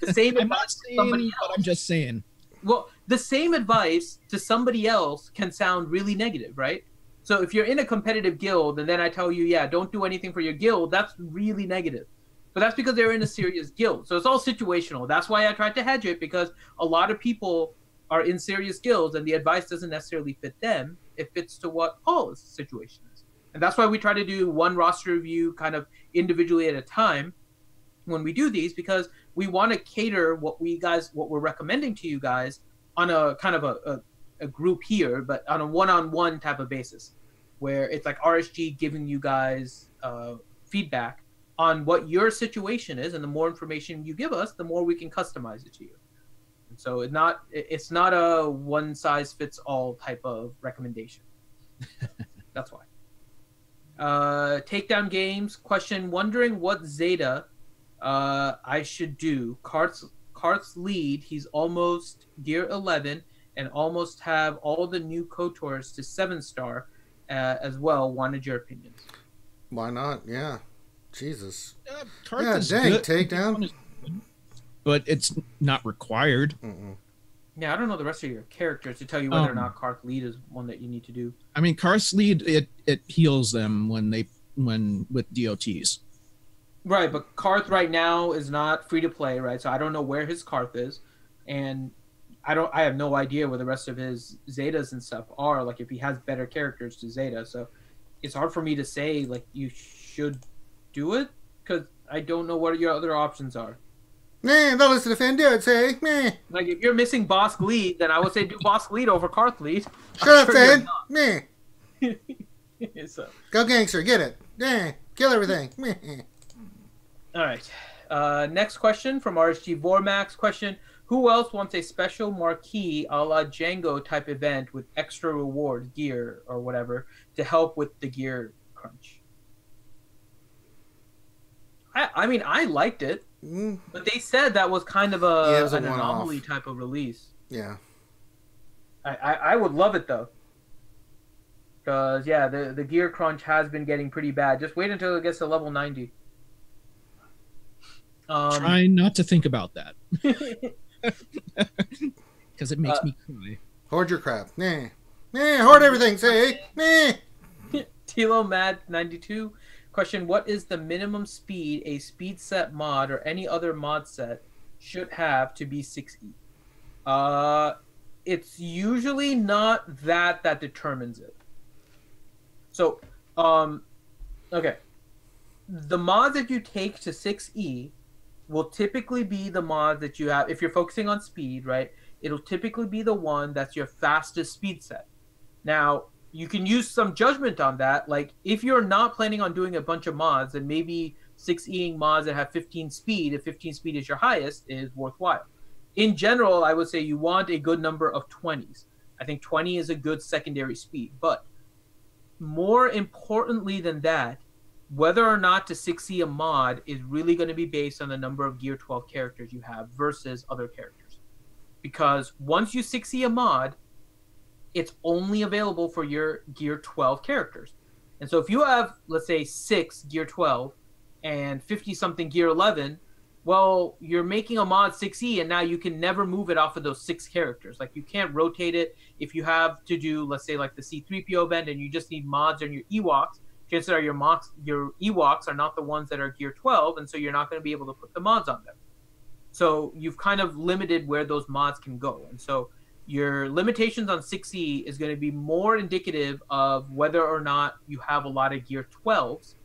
The same I'm not saying, but I'm just saying. Well, the same advice to somebody else can sound really negative, right? So if you're in a competitive guild and then I tell you, yeah, don't do anything for your guild, that's really negative. But that's because they're in a serious guild. So it's all situational. That's why I tried to hedge it, because a lot of people are in serious guilds and the advice doesn't necessarily fit them. It fits to what Paul's situation is. And that's why we try to do one roster review kind of individually at a time when we do these, because we want to cater what we're recommending to you guys on a kind of a group here, but on a one-on-one type of basis, where it's like RSG giving you guys feedback on what your situation is, and the more information you give us, the more we can customize it to you. And so it's not a one-size-fits-all type of recommendation. That's why. Takedown Games question: wondering what Zeta I should do. Karth's lead. He's almost gear 11 and almost have all the new KOTORs to 7-star as well. Wanted your opinions. Why not? Yeah. Jesus. Karth yeah, is dang, good. takedown. But it's not required. Mm-mm. Yeah, I don't know the rest of your characters to tell you whether or not Karth lead is one that you need to do. I mean, Karth's lead, it heals them when with DOTs. Right, but Karth right now is not free to play, right? So I don't know where his Karth is, and I have no idea where the rest of his Zetas and stuff are. Like if he has better characters to Zeta, so it's hard for me to say like you should do it because I don't know what your other options are. Man, don't listen to Finn, do it, say, meh. Like if you're missing Boss lead, then I would say do Boss lead over Karth lead. Shut up, Finn. Meh. So. Go gangster, get it. Yeah, kill everything. Meh. All right. Next question from RSG Vormax. Question: who else wants a special marquee a la Django type event with extra rewards, gear, or whatever to help with the gear crunch? I mean, I liked it, but they said that was kind of an anomaly type of release. Yeah. I would love it, though. Because, yeah, the gear crunch has been getting pretty bad. Just wait until it gets to level 90. Try not to think about that. Because it makes me cry. Hoard your crap. Nah. Hoard everything, say. Nah. Tilo Mad 92. Question: what is the minimum speed a speed set mod or any other mod set should have to be 6E? It's usually not that determines it. So, okay. The mods that you take to 6E will typically be the mods that you have. If you're focusing on speed, right, it'll typically be the one that's your fastest speed set. Now, you can use some judgment on that. Like, if you're not planning on doing a bunch of mods, then maybe 6Eing mods that have 15 speed, if 15 speed is your highest, is worthwhile. In general, I would say you want a good number of 20s. I think 20 is a good secondary speed. But more importantly than that, whether or not to 6E a mod is really going to be based on the number of Gear 12 characters you have versus other characters. Because once you 6E a mod, it's only available for your Gear 12 characters. And so if you have, let's say, 6 Gear 12 and 50-something Gear 11, well, you're making a mod 6E, and now you can never move it off of those 6 characters. Like, you can't rotate it. If you have to do, let's say, like the C-3PO event, and you just need mods on your Ewoks, chances are your Ewoks are not the ones that are Gear 12, and so you're not going to be able to put the mods on them. So you've kind of limited where those mods can go. And so your limitations on 6E is going to be more indicative of whether or not you have a lot of Gear 12s.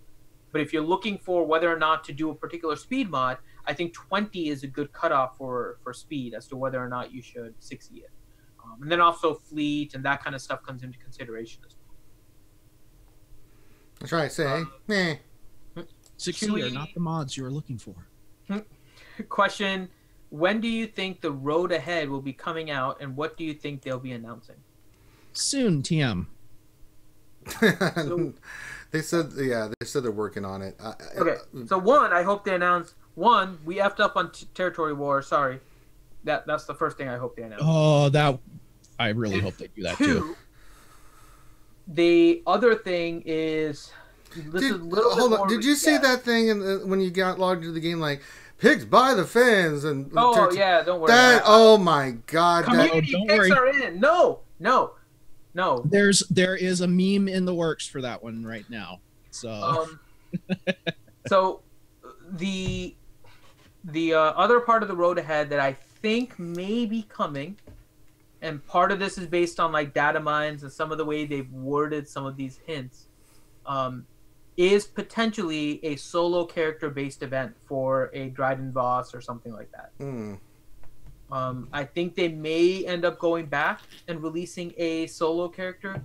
But if you're looking for whether or not to do a particular speed mod, I think 20 is a good cutoff for speed as to whether or not you should 6E it. And then also fleet and that kind of stuff comes into consideration as well. That's right. Say, meh. 6E are not the mods you were looking for. Question: when do you think the road ahead will be coming out, and what do you think they'll be announcing? Soon, TM. They said they're working on it. Okay, so one, I hope they announce. One, we effed up on territory war. Sorry, that's the first thing I hope they announce. Oh, I really hope they do that too. The other thing is, Did you see that thing when you got logged into the game, like picked by the fans and? Yeah, don't worry. Oh my God! Community picks are in. No. There is a meme in the works for that one right now. So. So, the other part of the road ahead that I think may be coming, and part of this is based on like data mines and some of the way they've worded some of these hints, is potentially a solo character based event for a Dryden Voss or something like that. I think they may end up going back and releasing a solo character.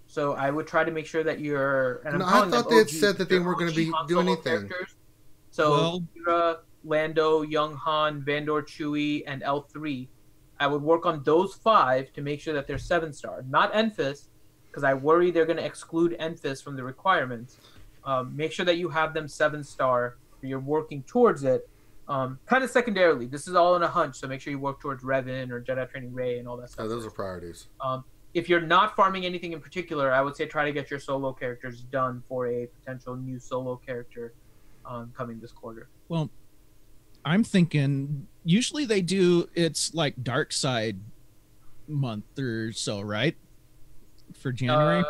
So I would try to make sure that you're. And I thought they had said that they weren't going to be doing anything. So Kira, Lando, Young Han, Vandor, Chewie, and L3. I would work on those 5 to make sure that they're 7-star, not Enfys, because I worry they're going to exclude Enfys from the requirements. Make sure that you have them 7-star. You're working towards it. Kind of secondarily, this is all in a hunch, so make sure you work towards Revan or Jedi Training Rey and all that stuff. Oh, those are priorities. If you're not farming anything in particular, I would say try to get your solo characters done for a potential new solo character coming this quarter. Well, I'm thinking usually they do, it's like Dark Side month or so, right? For January?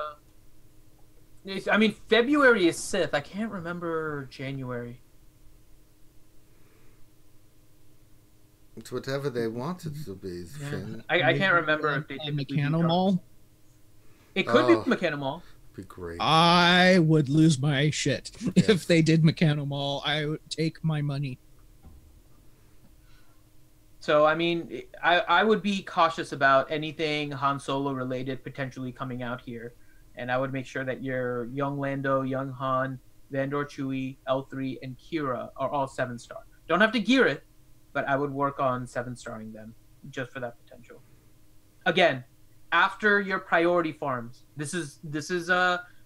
I mean, February is Sith. I can't remember January. It's whatever they want it to be. Yeah. I can't remember if they did Mechano Mall. It could be Mechano Mall. Be great. I would lose my shit if they did Mechano Mall. I would take my money. So, I mean, I would be cautious about anything Han Solo related potentially coming out here. And I would make sure that your young Lando, young Han, Vandor Chewie, L3, and Kira are all 7-star. Don't have to gear it, but I would work on 7-starring them just for that potential. Again, after your priority farms, this is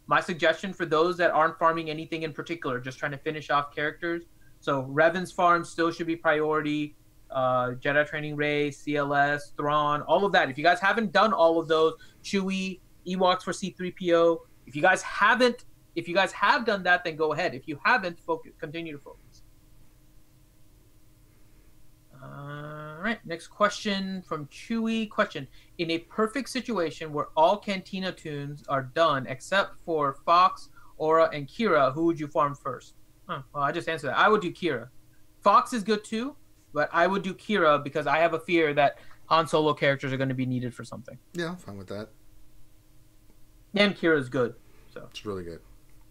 my suggestion for those that aren't farming anything in particular, just trying to finish off characters. So Revan's farm still should be priority. Jedi Training Rey, CLS, Thrawn, all of that. If you guys haven't done all of those, Chewie, Ewoks for C-3PO. If you guys have done that, then go ahead. If you haven't, continue to focus. All right, next question from Chewie. Question: in a perfect situation where all Cantina tunes are done except for Fox, Aura, and Kira, who would you farm first? Well, I just answered that. I would do Kira. Fox is good too, but I would do Kira because I have a fear that Han Solo characters are going to be needed for something. Yeah, I'm fine with that. And Kira's good, so it's really good.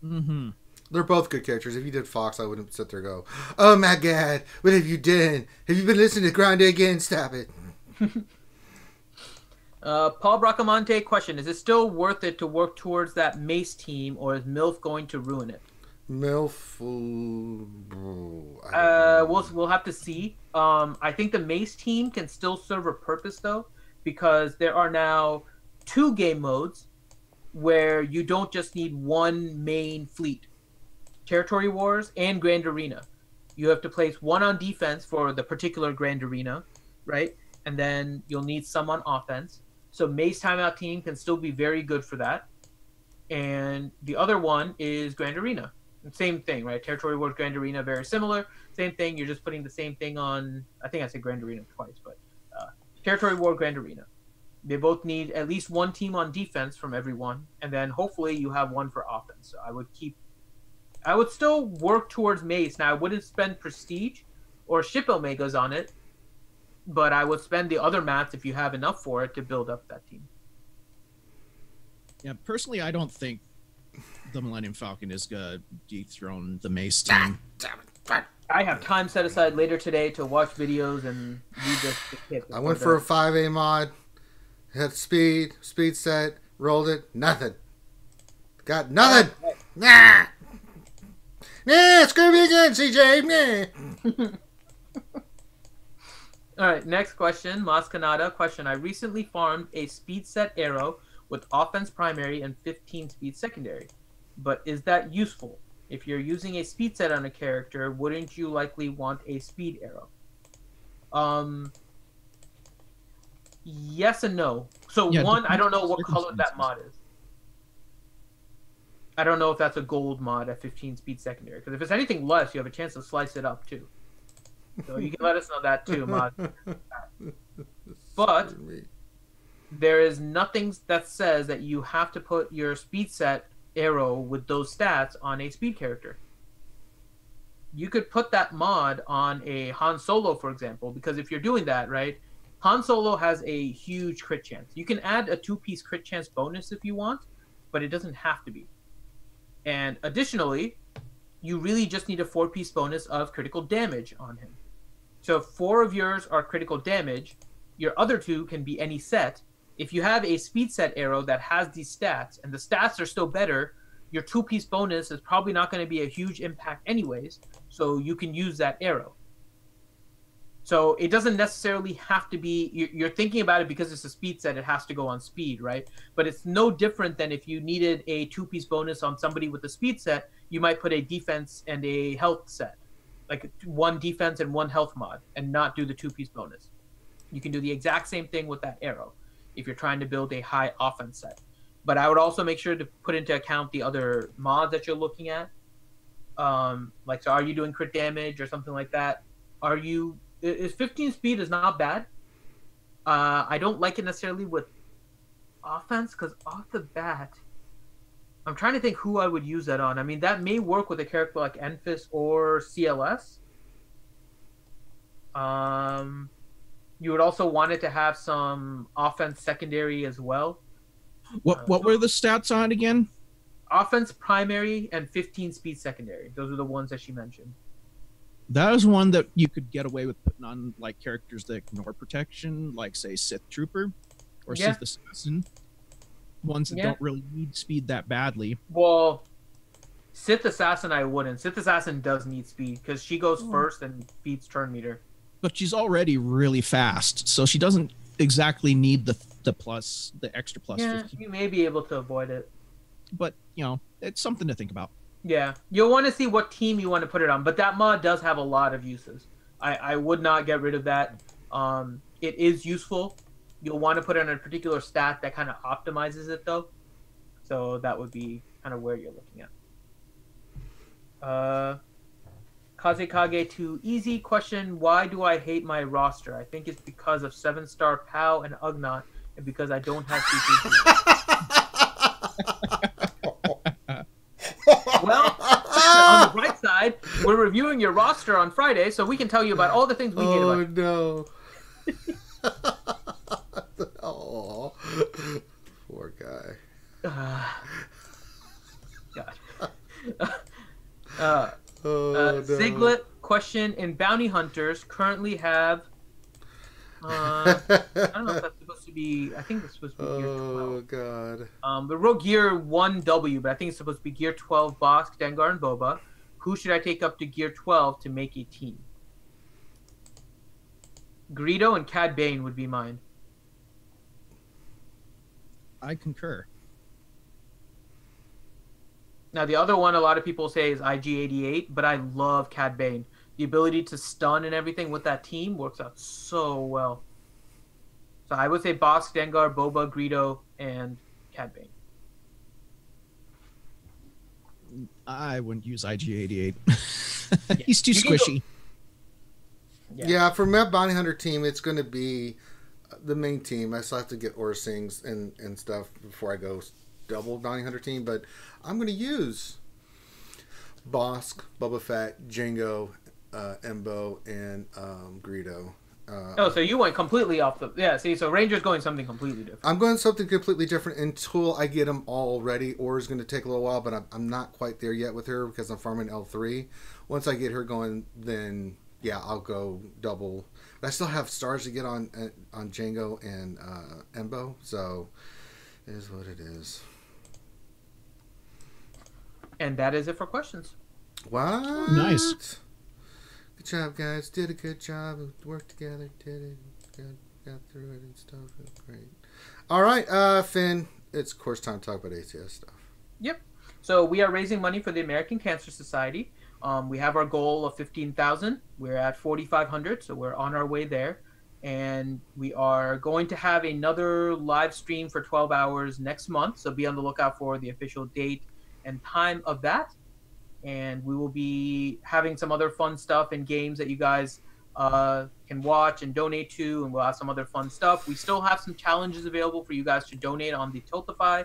Mm-hmm. They're both good characters. If you did Fox, I wouldn't sit there and go, "Oh my God, what have you done? Have you been listening to Grande again? Stop it." Paul Bracamonte, question: is it still worth it to work towards that Mace team, or is MILF going to ruin it? MILF, we'll have to see. I think the Mace team can still serve a purpose though, because there are now 2 game modes where you don't just need one main fleet. Territory Wars and Grand Arena. You have to place one on defense for the particular Grand Arena, right? And then you'll need some on offense. So Mace Timeout Team can still be very good for that. And the other one is Grand Arena. Same thing, right? Territory Wars, Grand Arena, very similar. Same thing. You're just putting the same thing on. I think I said Grand Arena twice, but Territory War, Grand Arena. They both need at least one team on defense from everyone, and then hopefully you have one for offense. So I would still work towards Mace. Now I wouldn't spend Prestige or Ship Omegas on it, but I would spend the other mats if you have enough for it to build up that team. Yeah, personally, I don't think the Millennium Falcon is gonna dethrone the Mace team. I have time set aside later today to watch videos and read the kit. I went for a 5A mod, had speed set, rolled it, nothing. Got nothing. Nah. Screw me again, CJ. Nah. All right, next question. Maskanada question. I recently farmed a speed set arrow with offense primary and 15 speed secondary. But is that useful? If you're using a speed set on a character, wouldn't you likely want a speed arrow? Yes and no. So yeah, one, I don't know what color that mod is. I don't know if that's a gold mod at 15 speed secondary. Because if it's anything less, you have a chance to slice it up too. So you can let us know that too, mod. But there is nothing that says that you have to put your speed set arrow with those stats on a speed character. You could put that mod on a Han Solo, for example, because if you're doing that, right, Han Solo has a huge crit chance. You can add a 2-piece crit chance bonus if you want, but it doesn't have to be. And additionally, you really just need a 4-piece bonus of critical damage on him. So if 4 of yours are critical damage, your other 2 can be any set. If you have a speed set arrow that has these stats, and the stats are still better, your 2-piece bonus is probably not going to be a huge impact anyways, so you can use that arrow. So it doesn't necessarily have to be, you're thinking about it because it's a speed set, it has to go on speed, right? But it's no different than if you needed a 2-piece bonus on somebody with a speed set, you might put a defense and a health set, like 1 defense and 1 health mod, and not do the 2-piece bonus. You can do the exact same thing with that arrow if you're trying to build a high offense set. But I would also make sure to put into account the other mods that you're looking at. Like, so are you doing crit damage or something like that? Is 15 speed is not bad. I don't like it necessarily with offense, because off the bat, I'm trying to think who I would use that on. I mean, that may work with a character like Enfys or CLS. You would also want it to have some offense secondary as well. What were the stats on it again? Offense primary and 15 speed secondary. Those are the ones that she mentioned. That is one that you could get away with putting on like characters that ignore protection, like say Sith Trooper or Sith Assassin. Ones that don't really need speed that badly. Well, Sith Assassin I wouldn't. Sith Assassin does need speed because she goes first and beats turn meter. But she's already really fast, so she doesn't exactly need the extra plus. Yeah, 15. you may be able to avoid it. But, you know, it's something to think about. Yeah, you'll want to see what team you want to put it on, but that mod does have a lot of uses. I would not get rid of that. It is useful. You'll want to put it on a particular stat that kind of optimizes it, though. So that would be kind of where you're looking at. Kazekage to easy question. Why do I hate my roster? I think it's because of 7-star POW and Ugnaught, and because I don't have CP. Well, on the bright side, we're reviewing your roster on Friday, so we can tell you about all the things we hate about it. Oh, no. Oh, poor guy. God. No. Siglet question. In Bounty Hunters currently have I don't know if that's supposed to be, I think it's supposed to be gear 12. Oh god. The wrote gear 1W, but I think it's supposed to be gear 12 Bosk, Dengar, and Boba. Who should I take up to gear 12 to make a team? Greedo and Cad Bane would be mine. I concur. Now, the other one a lot of people say is IG-88, but I love Cad Bane. The ability to stun and everything with that team works out so well. So I would say Bosk, Dengar, Boba, Greedo, and Cad Bane. I wouldn't use IG-88. He's too squishy. Yeah, for Met Bounty Hunter team, it's going to be the main team. I still have to get Orsings and stuff before I go double bounty hunter team. But I'm going to use Bosk, Boba Fett, Django, Embo, and Greedo. So you went completely off the... Yeah, see, so Ranger's going something completely different. I'm going something completely different until I get them all ready. Or's going to take a little while, but I'm not quite there yet with her because I'm farming L3. Once I get her going, then, yeah, I'll go double. But I still have stars to get on Django and Embo, so it is what it is. And that is it for questions. What? Nice. Good job, guys. Did a good job. Worked together. Did it. Got through it and stuff. It was great. All right, Finn. It's course time to talk about ACS stuff. Yep. So we are raising money for the American Cancer Society. We have our goal of 15,000. We're at 4,500, so we're on our way there. And we are going to have another live stream for 12 hours next month. So be on the lookout for the official date and time of that. And we will be having some other fun stuff and games that you guys can watch and donate to, and we'll have some other fun stuff. We still have some challenges available for you guys to donate on the Tiltify.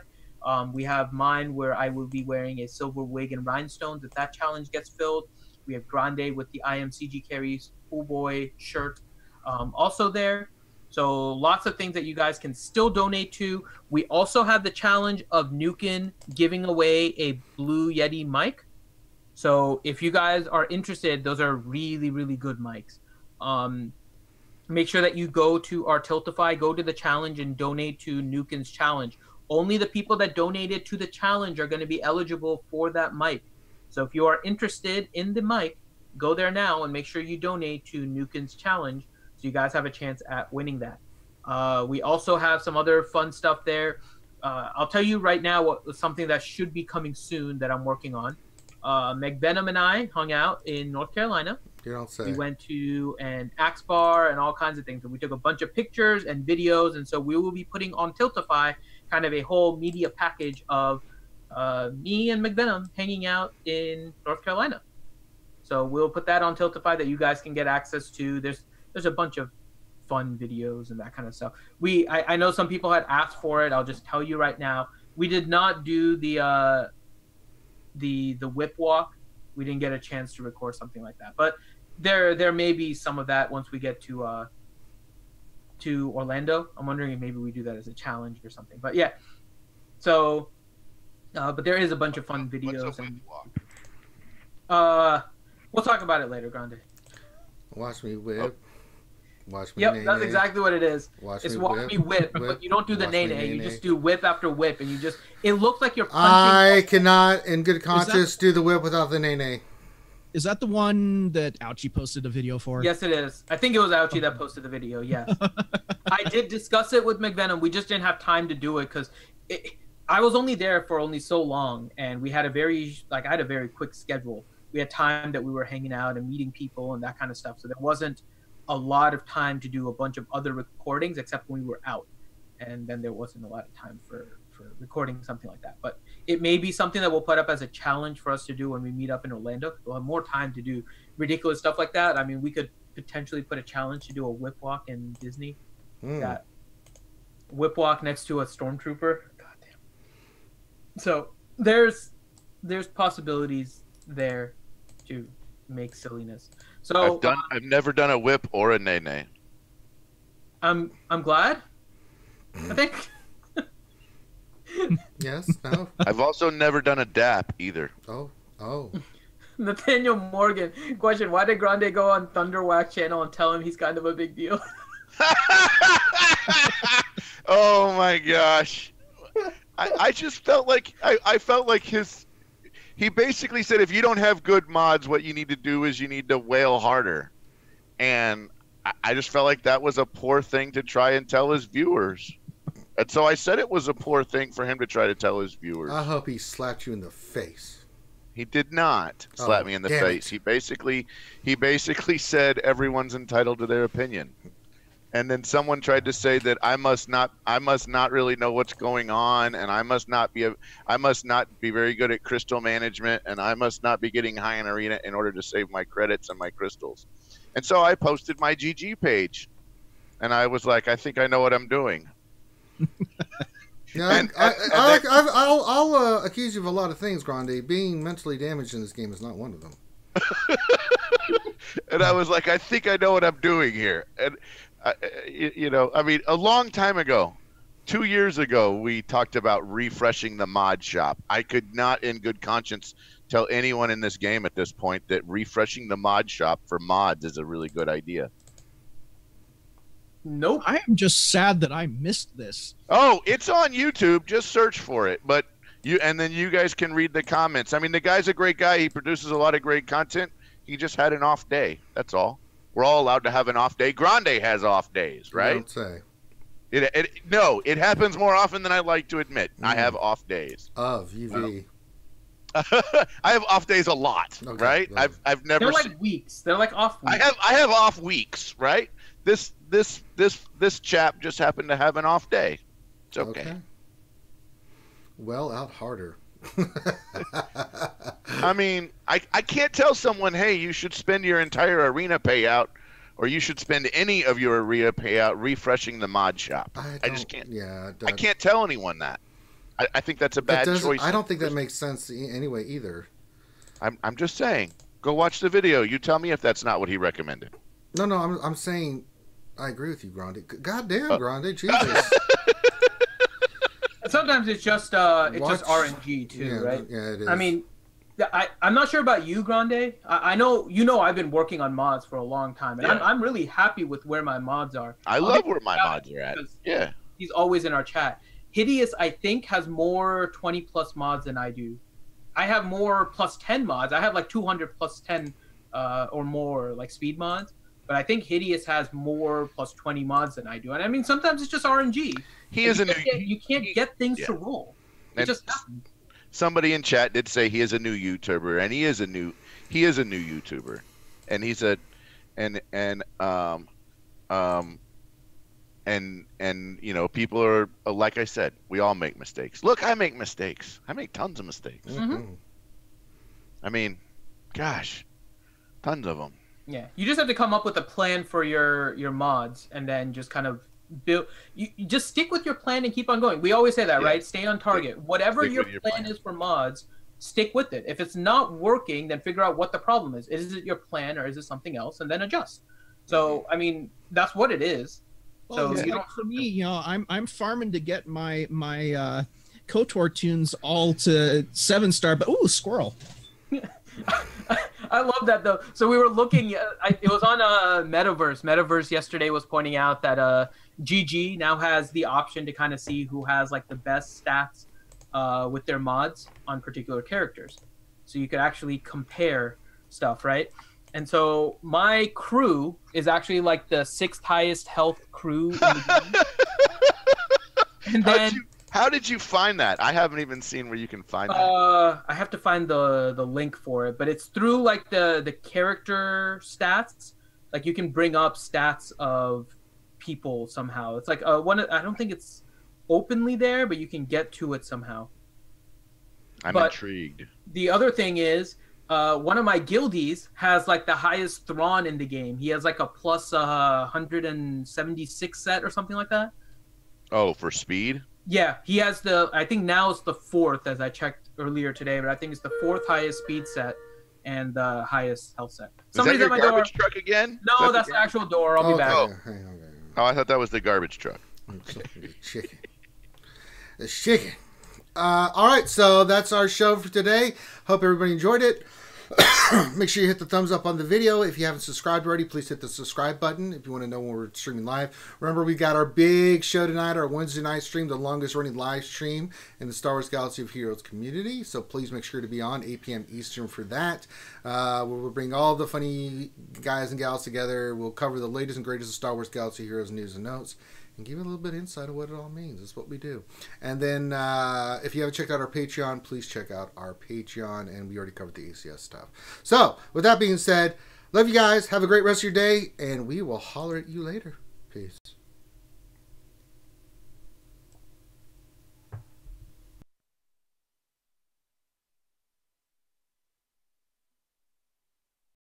We have mine where I will be wearing a silver wig and rhinestones if that challenge gets filled. We have Grande with the IMCG Carries Pool Boy shirt also there. So lots of things that you guys can still donate to. We also have the challenge of Nukin giving away a Blue Yeti mic. So if you guys are interested, those are really, really good mics. Make sure that you go to our Tiltify, go to the challenge and donate to Nukin's challenge. Only the people that donated to the challenge are going to be eligible for that mic. So if you are interested in the mic, go there now and make sure you donate to Nukin's challenge so you guys have a chance at winning that. We also have some other fun stuff there. I'll tell you right now something that should be coming soon that I'm working on. Meg Benham and I hung out in North Carolina. You don't say. We went to an Axe bar and all kinds of things. And we took a bunch of pictures and videos. And so we will be putting on Tiltify kind of a whole media package of me and Meg Benham hanging out in North Carolina. So we'll put that on Tiltify that you guys can get access to. There's a bunch of fun videos and that kind of stuff. I know some people had asked for it. I'll just tell you right now. We did not do the whip walk. We didn't get a chance to record something like that, but there may be some of that once we get to Orlando. I'm wondering if maybe we do that as a challenge or something, but yeah. So but there is a bunch of fun videos. What's a whip walk? We'll talk about it later, Grande. Watch me whip. Watch me. Yep, that's exactly what it is. Watch it's me watch whip, me whip, but you don't do the watch me nay-nay. You nay-nay. just do whip after whip, and it looks like you're punching. I cannot, in good conscience, do the whip without the nay-nay. Is that the one that Ouchie posted a video for? Yes, it is. I think it was Ouchie that posted the video, yes. I did discuss it with McVenom. We just didn't have time to do it because I was only there for only so long, and we had I had a very quick schedule. We had time that we were hanging out and meeting people and that kind of stuff, so there wasn't a lot of time to do a bunch of other recordings except when we were out, and then there wasn't a lot of time for recording something like that. But it may be something that we'll put up as a challenge for us to do when we meet up in Orlando. We'll have more time to do ridiculous stuff like that. I mean, we could potentially put a challenge to do a whip walk in Disney. That whip walk next to a stormtrooper. God damn. So there's possibilities there to make silliness. So I've never done a whip or a nay-nay. I'm glad. I think. Yes. No. I've also never done a dap either. Oh. Nathaniel Morgan, question: why did Grande go on Thunderwhack channel and tell him he's kind of a big deal? Oh my gosh! I just felt like I felt like he basically said if you don't have good mods, what you need to do is you need to wail harder, and I just felt like that was a poor thing to try and tell his viewers. And so I said it was a poor thing for him to try to tell his viewers. I hope he slapped you in the face. He did not slap me in the face. He basically said everyone's entitled to their opinion. And then someone tried to say that I must not really know what's going on, and I must not be very good at crystal management, and I must not be getting high in arena in order to save my credits and my crystals. And so I posted my GG page. and I was like, I think I know what I'm doing. Yeah, I'll accuse you of a lot of things, Grande. Being mentally damaged in this game is not one of them. And I was like, I think I know what I'm doing here. And, I mean, a long time ago, 2 years ago, we talked about refreshing the mod shop. I could not, in good conscience, tell anyone in this game at this point that refreshing the mod shop for mods is a really good idea. Nope. I am just sad that I missed this. Oh, it's on YouTube. Just search for it. But and then you guys can read the comments. I mean, the guy's a great guy. He produces a lot of great content. He just had an off day. That's all. We're all allowed to have an off day. Grande has off days, right? Don't say. No, it happens more often than I like to admit. I have off days. Of UV. I have off days a lot, Okay, right? right. I've never. They're like weeks. They're like off weeks. I have off weeks, right? This chap just happened to have an off day. It's okay. Well, out harder. I mean, I can't tell someone, hey, you should spend your entire arena payout, or you should spend any of your arena payout refreshing the mod shop. I just can't. Yeah, I can't tell anyone that. I think that's a bad choice. I don't think that makes sense anyway either. I'm just saying. Go watch the video. You tell me if that's not what he recommended. No, I'm saying I agree with you, Grande. God damn, Grande, Jesus. Sometimes it's just RNG too, right? Yeah, it is. I mean, I'm not sure about you, Grande. I know I've been working on mods for a long time, and I'm really happy with where my mods are. I love where my mods are at. Yeah, he's always in our chat. Hideous, I think, has more 20+ mods than I do. I have more +10 mods. I have like 200 +10 or more like speed mods. But I think Hideous has more +20 mods than I do. And I mean, sometimes it's just RNG. You can't get things to roll. It just happens. Somebody in chat did say he is a new YouTuber, and he is a new YouTuber, and he said, and people are, like I said, we all make mistakes. Look, I make mistakes. I make tons of mistakes. Mm-hmm. I mean, gosh, tons of them. Yeah, you just have to come up with a plan for your mods, and then just kind of build. You just stick with your plan and keep on going. We always say that, right? Stay on target. Whatever your plan is for mods, stick with it. If it's not working, then figure out what the problem is. Is it your plan, or is it something else, and then adjust. So, I mean, that's what it is. Well, so for me, I'm farming to get my KOTOR tunes all to 7-star, but squirrel. I love that though. So we were looking. It was on Metaverse. Metaverse yesterday was pointing out that GG now has the option to kind of see who has like the best stats with their mods on particular characters. So you could actually compare stuff, right? And so my crew is actually like the 6th highest health crew in the game. And then. How did you find that? I haven't even seen where you can find that. I have to find the link for it, but it's through like the character stats. Like you can bring up stats of people somehow. It's like I don't think it's openly there, but you can get to it somehow. I'm intrigued. The other thing is, one of my guildies has like the highest Thrawn in the game. He has like a plus 176 set or something like that. Oh, for speed? Yeah, he has I think now it's the 4th, as I checked earlier today, but I think it's the 4th highest speed set and the highest health set. Somebody's at my garbage truck again? No, that's the actual door. I'll be back. Oh, I thought that was the garbage truck. Chicken. It's chicken. All right, so that's our show for today. Hope everybody enjoyed it. Make sure you hit the thumbs up on the video. If you haven't subscribed already, please hit the subscribe button if you want to know when we're streaming live. Remember, we got our big show tonight, our Wednesday night stream, the longest running live stream in the Star Wars Galaxy of Heroes community. So please make sure to be on 8 p.m. Eastern for that. We'll bring all the funny guys and gals together. We'll cover the latest and greatest of Star Wars Galaxy Heroes news and notes, and give you a little bit of insight of what it all means. That's what we do. And then if you haven't checked out our Patreon, please check out our Patreon. And we already covered the ACS stuff. So with that being said, love you guys. Have a great rest of your day. And we will holler at you later. Peace.